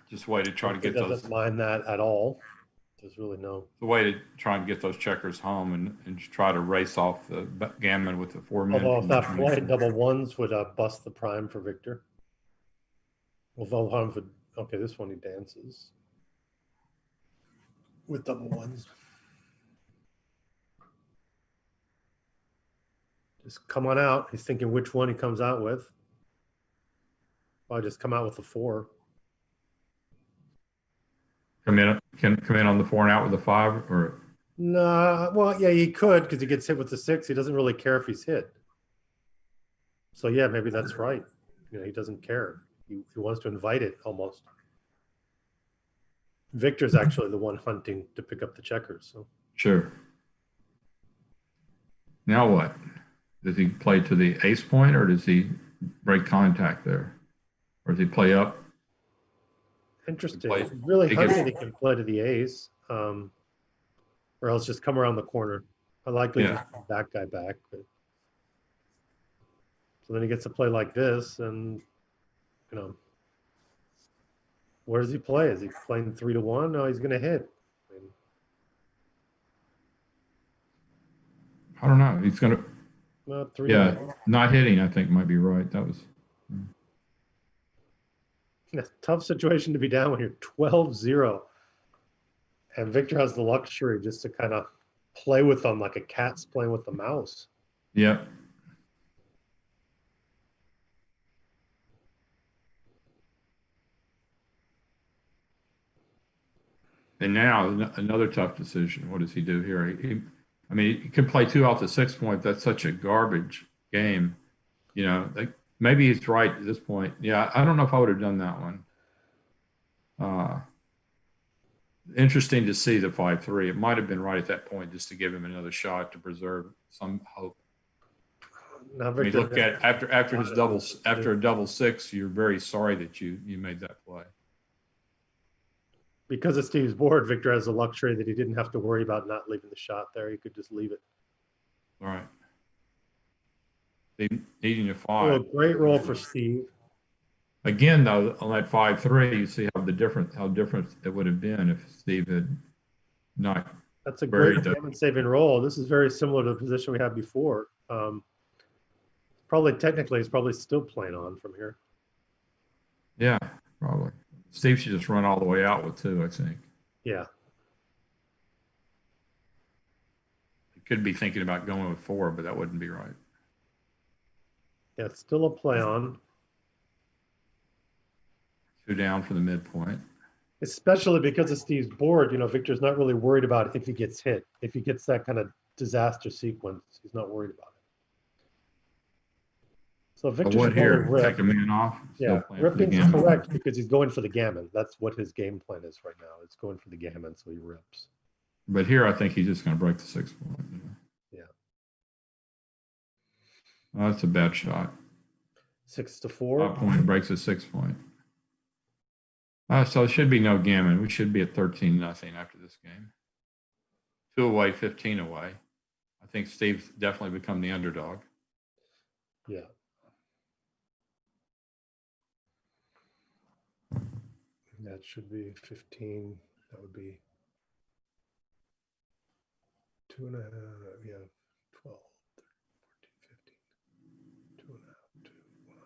Just a way to try to get those. Doesn't mind that at all. There's really no. The way to try and get those checkers home and try to race off the gammon with the 4-man. Although if that play double 1s would bust the prime for Victor. Although Harmford, okay, this one he dances with double 1s. Just come on out. He's thinking which one he comes out with. Probably just come out with the 4. Come in on the 4 and out with the 5, or Nah, well, yeah, he could because he gets hit with the 6. He doesn't really care if he's hit. So yeah, maybe that's right. He doesn't care. He wants to invite it almost. Victor's actually the one hunting to pick up the checkers. So sure. Now what? Does he play to the ace point, or does he break contact there, or does he play up? interesting. Play- If he's really he hunting, can- he can play to the ace, or else just come around the corner. I likely Yeah. just put that guy back. But... So then he gets to play like this, and where does he play? Is he playing 3-1? No, he's going to hit. I mean, I don't know. He's gonna. no, 3-1. Yeah, not hitting. I think might be right. That was. It's a tough situation to be down when you're 12-0. And Victor has the luxury just to kind of play with them like a cat's playing with the mouse. Yep. And now another tough decision. What does he do here? I mean, he can play 2 off the 6 point. That's such a garbage game. You know, like, maybe he's right at this point. Yeah, I don't know if I would have done that one. Interesting to see the 5-3. It might have been right at that point just to give him another shot to preserve some hope. Now, I mean, Victor, look at after his doubles, after a double 6, you're very sorry that you made that play. because of Steve's board, Victor has the luxury that he didn't have to worry about not leaving the shot there. He could just leave it. All right. Needing a Oh, 5. great roll for Steve. Again, though, on that 5-3, you see how different it would have been if Steve had not. That's a great Very gammon saving roll. This is very similar to the position we had before. Probably technically, he's probably still playing on from here. Yeah, probably. Steve should just run all the way out with 2, I think. Yeah. He could be thinking about going with 4, but that wouldn't be right. Yeah, it's still a play on. 2 down for the midpoint. Especially because of Steve's board, you know, Victor's not really worried about it if he gets hit. If he gets that kind of disaster sequence, he's not worried about it. So But Victor what should probably here? rip. Take a man off? Still Yeah, playing for the ripping's gammon. correct because he's going for the gammon. That's what his game plan is right now. It's going for the gammon, so he rips. But here, I think he's just going to break the 6 point. Yeah. Oh, that's a bad shot. 6-4. 5 point breaks a 6 point. So it should be no gammon. We should be at 13-0 after this game. 2 away, 15 away. I think Steve's definitely become the underdog. Yeah. That should be 15. That would be 2.5. Yeah, 12, 13, 14, 15. 2.5, 2, 1.5,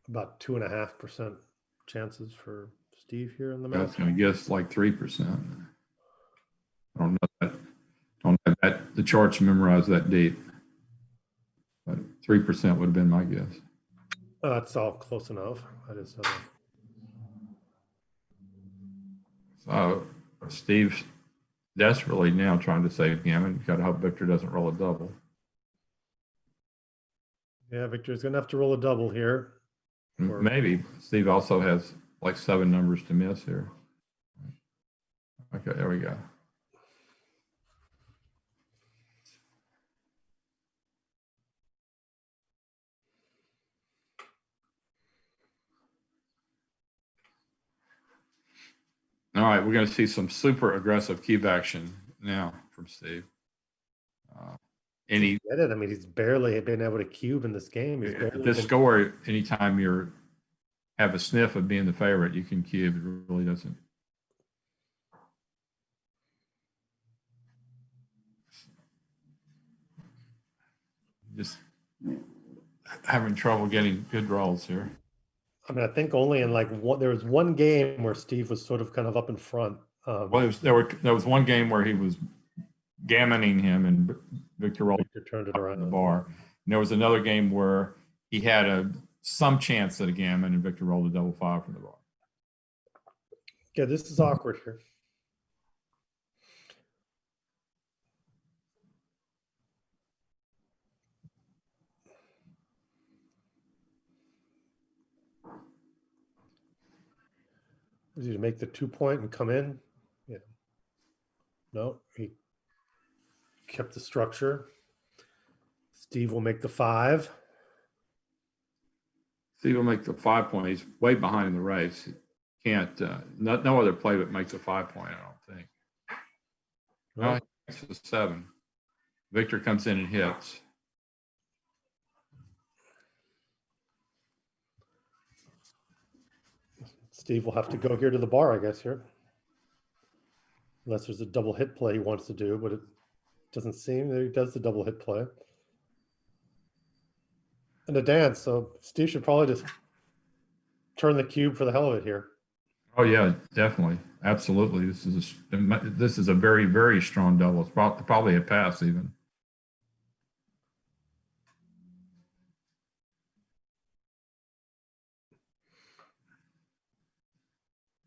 1.25. About 2.5% chances for Steve here in the match. That's going to guess like 3%. I don't know that. Don't have that the charts memorized that deep. But 3% would have been my guess. That's all close enough. I just So Steve's desperately now trying to save gammon. You got to hope Victor doesn't roll a double. yeah, Victor's gonna have to roll a double here. Or- Maybe. Steve also has like 7 numbers to miss here. Okay, there we go. All right, we're going to see some super aggressive cube action now from Steve. Any Get it? I mean, he's barely been able to cube in this game. He's barely this been- score, anytime you're have a sniff of being the favorite, you can cube. It really doesn't. Just having trouble getting good rolls here. I mean, I think only in like there was one game where Steve was sort of kind of up in front. Well, there was one game where he was gammoning him and Victor rolled Victor turned it the around. bar. And there was another game where he had some chance at a gammon and Victor rolled a double 5 from the bar. Yeah, this is awkward here. Was he to make the 2 point and come in? Yeah. No, he kept the structure. Steve will make the 5. Steve will make the 5 point. He's way behind in the race. He can't, no other play but makes a 5 point, I don't think. No, he makes a 7. Victor comes in and hits. Steve will have to go here to the bar, I guess, here. Unless there's a double hit play he wants to do, but it doesn't seem that he does the double hit play. And a dance, so Steve should probably just turn the cube for the hell of it here. Oh yeah, definitely, absolutely. This is a very, very strong double. It's probably a pass even.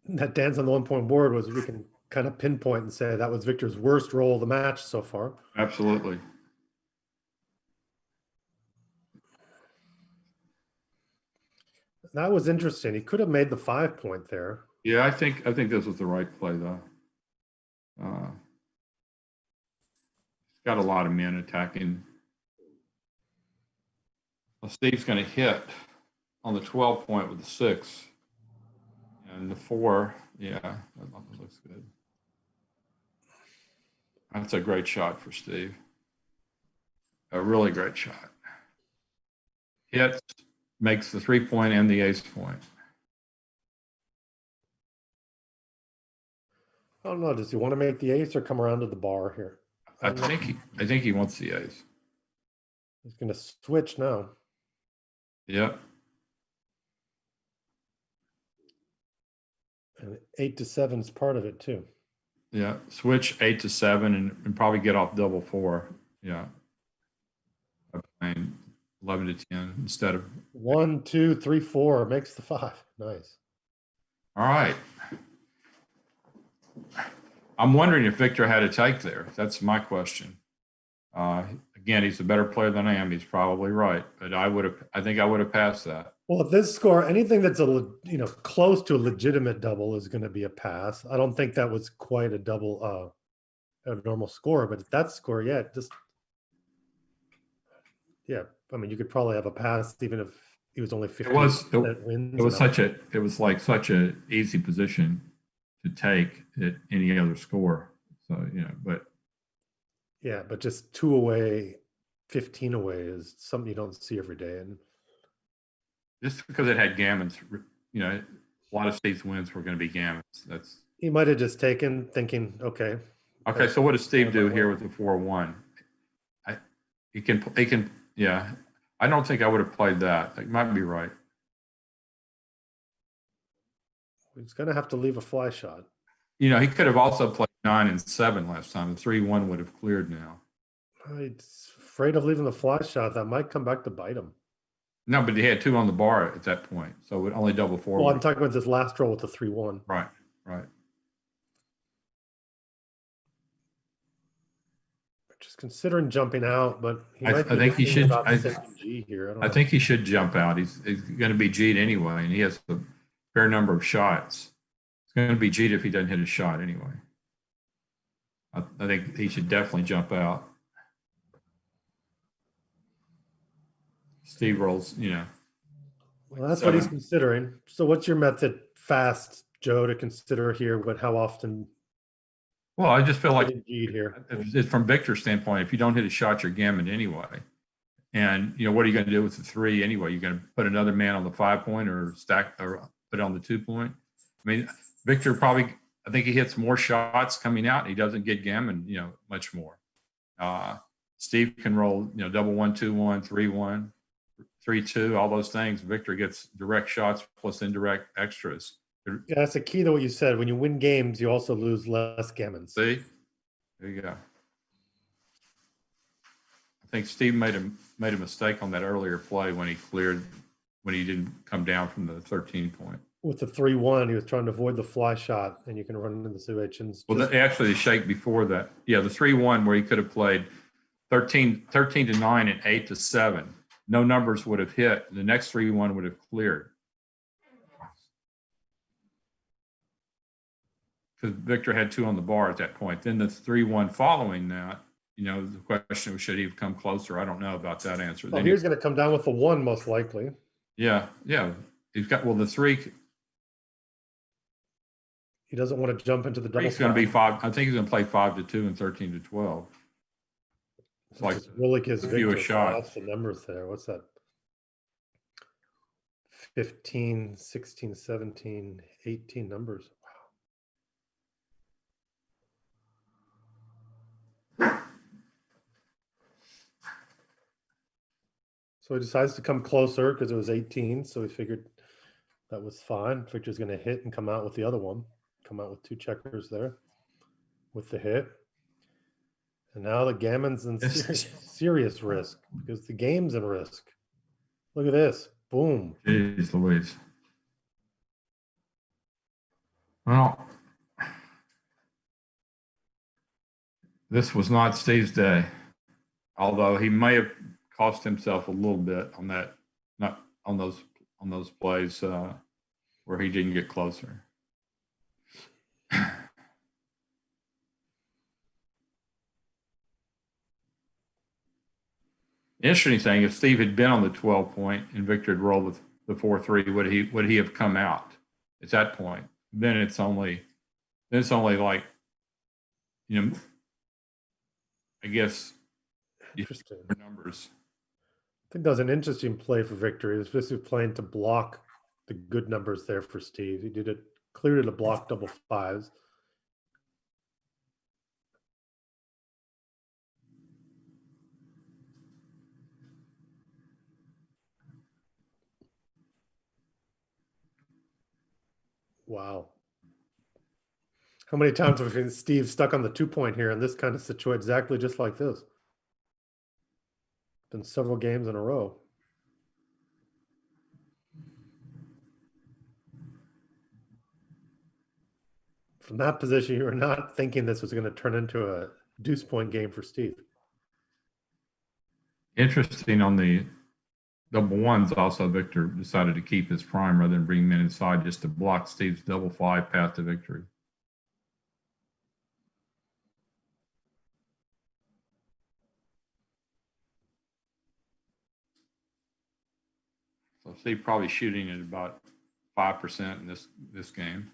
that dance on the 1 point board was we can kind of pinpoint and say that was Victor's worst roll of the match so far. Absolutely. That was interesting. He could have made the 5 point there. Yeah, I think this was the right play though. He's got a lot of men attacking. Well, Steve's going to hit on the 12 point with the 6 and the 4. Yeah, that looks good. That's a great shot for Steve. A really great shot. Hits, makes the 3 point and the ace point. I don't know. Does he want to make the ace or come around to the bar here? I think he wants the ace. He's going to switch now. Yep. And 8 to 7 is part of it too. Yeah. Switch 8 to 7 and probably get off double 4. Yeah. By playing 11 to 10 instead of 1, 2, 3, 4 makes the 5. Nice. all right. I'm wondering if Victor had a take there. That's my question. Again, he's a better player than I am. He's probably right, but I think I would have passed that. Well, at this score, anything that's close to a legitimate double is going to be a pass. I don't think that was quite a double, a normal score, but at that score, yeah, I mean, you could probably have a pass even if he was only 50% wins. It was like such a easy position to take at any other score. So, but yeah, but just 2 away, 15 away is something you don't see every day. And just because it had gammons, a lot of Steve's wins were going to be gammons. That's he might have just taken thinking, okay. Okay, so what does Steve do here with the 4-1? He can, yeah. I don't think I would have played that. That might be right. He's going to have to leave a fly shot. He could have also played 9 and 7 last time. The 3-1 would have cleared now. I'm afraid of leaving the fly shot. That might come back to bite him. No, but he had 2 on the bar at that point, so it only double 4. Well, I'm talking about this last roll with the 3-1. Right. Just considering jumping out, but he I might be think he thinking should. about sending G here. I think he should jump out. He's going to be G'd anyway, and he has a fair number of shots. It's going to be G'd if he doesn't hit a shot anyway. I think he should definitely jump out. Steve rolls, Well, that's what he's considering. So what's your method fast, Joe, to consider here? How often? Well, I just feel like here. From Victor's standpoint, if you don't hit a shot, you're gammon anyway. And, what are you going to do with the 3 anyway? You're going to put another man on the 5 point or stack or put it on the 2 point? I mean, Victor I think he hits more shots coming out. And he doesn't get gammon, much more. Steve can roll, double 1, 2, 1, 3, 1, 3, 2, all those things. Victor gets direct shots plus indirect extras. Yeah, that's the key to what you said. When you win games, you also lose less gammons. See? There you go. I think Steve made a mistake on that earlier play when he didn't come down from the 13 point. With the 3-1, he was trying to avoid the fly shot, and you can run into the situations. Well, actually, the shake before that. Yeah, the 3-1 where he could have played 13 to 9 and 8 to 7. No numbers would have hit. The next 3-1 would have cleared. Because Victor had 2 on the bar at that point. Then the 3-1 following that, the question was, should he have come closer? I don't know about that answer. Well, he was going to come down with the 1 most likely. Yeah. He's got, the 3. He doesn't want to jump into the double. He's going to be 5. I think he's going to play 5 to 2 and 13 to 12. It's like really gives Victor a shot. The numbers there. What's that? 15, 16, 17, 18 numbers. So he decides to come closer because it was 18. So he figured that was fine. Victor's going to hit and come out with the other one. Come out with 2 checkers there with the hit. And now the gammon's in serious risk because the game's in risk. Look at this. Boom. Jeez Louise. Well, this was not Steve's day, although he may have cost himself a little bit on that, not on those plays where he didn't get closer. Interesting thing, if Steve had been on the 12 point and Victor had rolled with the 4-3, would he have come out at that point? Then it's only like, you know, I guess Interesting. numbers. I think that was an interesting play for Victor. He was supposed to be playing to block the good numbers there for Steve. He did it, cleared it to block double fives. Wow. How many times have we seen Steve stuck on the 2 point here in this kind of situation, exactly just like this? Been several games in a row. From that position, you were not thinking this was going to turn into a deuce point game for Steve. Interesting on the double ones, also Victor decided to keep his prime rather than bring him in inside just to block Steve's double 5 path to victory. So Steve probably shooting at about 5% in this game.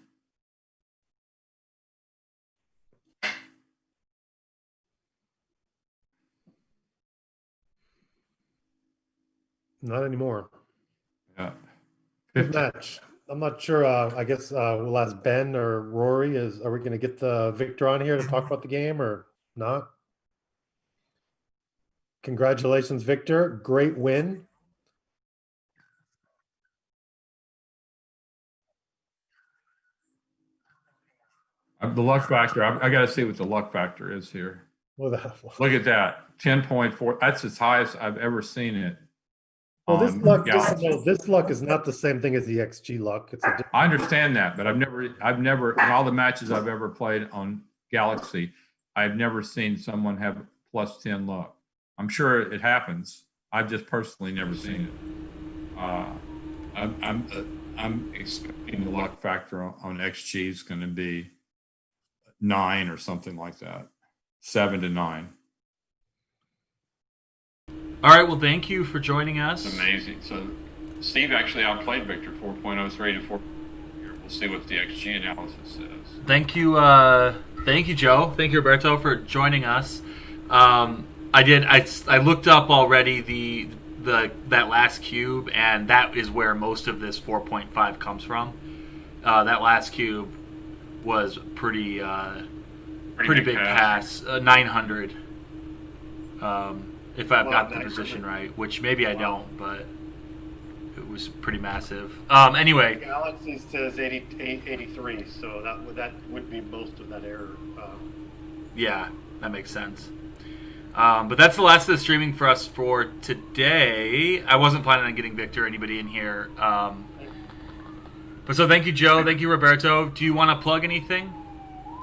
Not anymore. Yeah. Good match. I'm not sure. I guess we'll ask Ben or Rory. Are we going to get the Victor on here to talk about the game or not? Congratulations, Victor. Great win. The luck factor, I got to see what the luck factor is here. Well, Look at that, 10.4. That's as high as I've ever seen it. this luck, Galaxy. this luck is not the same thing as the XG luck. It's a I understand that, but I've never, in all the matches I've ever played on Galaxy, I've never seen someone have plus 10 luck. I'm sure it happens. I've just personally never seen it. I'm expecting the luck factor on XG is going to be 9 or something like that, 7 to 9. All right. Well, thank you for joining us. It's amazing. So Steve actually outplayed Victor 4.03 to 4. We'll see what the XG analysis says. Thank you, Joe. Thank you, Roberto, for joining us. I looked up already that last cube, and that is where most of this 4.5 comes from. That last cube was pretty big pass, 900. If I've got the position right, which maybe I don't, but it was pretty massive. Anyway, Galaxy says 83, so that would be most of that error. Yeah, that makes sense. But that's the last of the streaming for us for today. I wasn't planning on getting Victor or anybody in here. But so thank you, Joe. Thank you, Roberto. Do you want to plug anything?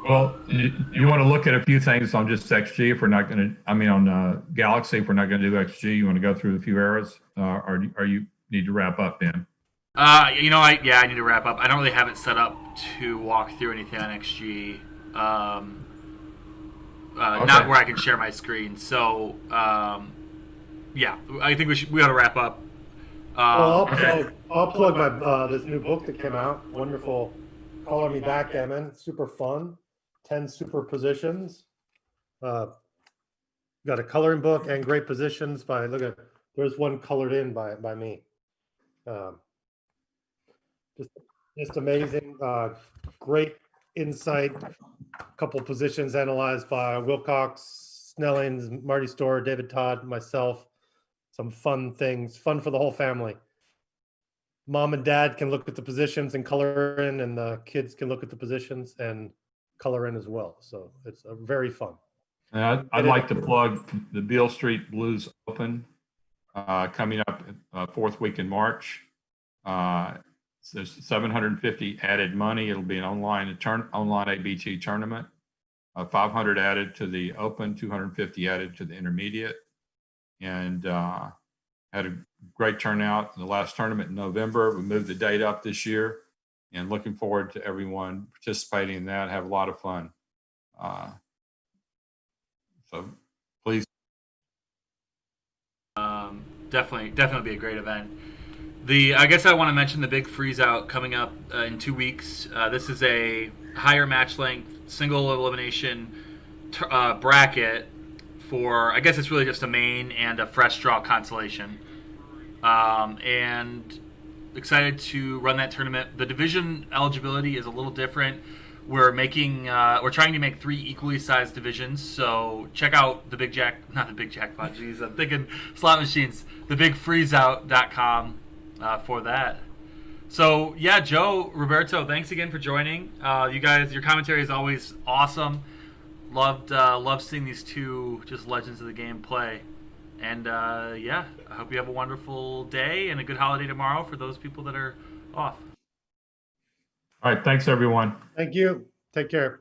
Well, you want to look at a few things on just XG if we're not going to, on Galaxy, if we're not going to do XG, you want to go through a few errors, or you need to wrap up, Ben? I need to wrap up. I don't really have it set up to walk through anything on XG. Okay. Not where I can share my screen. So, yeah, I think we ought to wrap up. Well, I'll plug my this new book that came out. Wonderful. Color Me Backgammon. Super fun. 10 superpositions. Got a coloring book and great positions by, there's one colored in by me. Just amazing. Great insight. Couple positions analyzed by Wilcox, Snellings, Marty Storr, David Todd, myself. Some fun things, fun for the whole family. Mom and dad can look at the positions and color in, and the kids can look at the positions and color in as well. So it's very fun. I'd like to plug the Beale Street Blues Open coming up 4th week in March. There's 750 added money. It'll be an online ABT tournament. 500 added to the open, 250 added to the intermediate, and had a great turnout in the last tournament in November. We moved the date up this year, and looking forward to everyone participating in that. Have a lot of fun. So please. Definitely be a great event. I guess I want to mention the big freeze out coming up in 2 weeks. This is a higher match length, single elimination bracket for, I guess it's really just a main and a fresh draw consolation. And excited to run that tournament. The division eligibility is a little different. We're trying to make 3 equally sized divisions. So check out not the Big Jackpot. Geez, I'm thinking slot machines. thebigfreezeout.com for that. So yeah, Joe, Roberto, thanks again for joining. You guys, your commentary is always awesome. Loved seeing these two just legends of the game play. And yeah, I hope you have a wonderful day and a good holiday tomorrow for those people that are off. All right, thanks everyone. Thank you. Take care.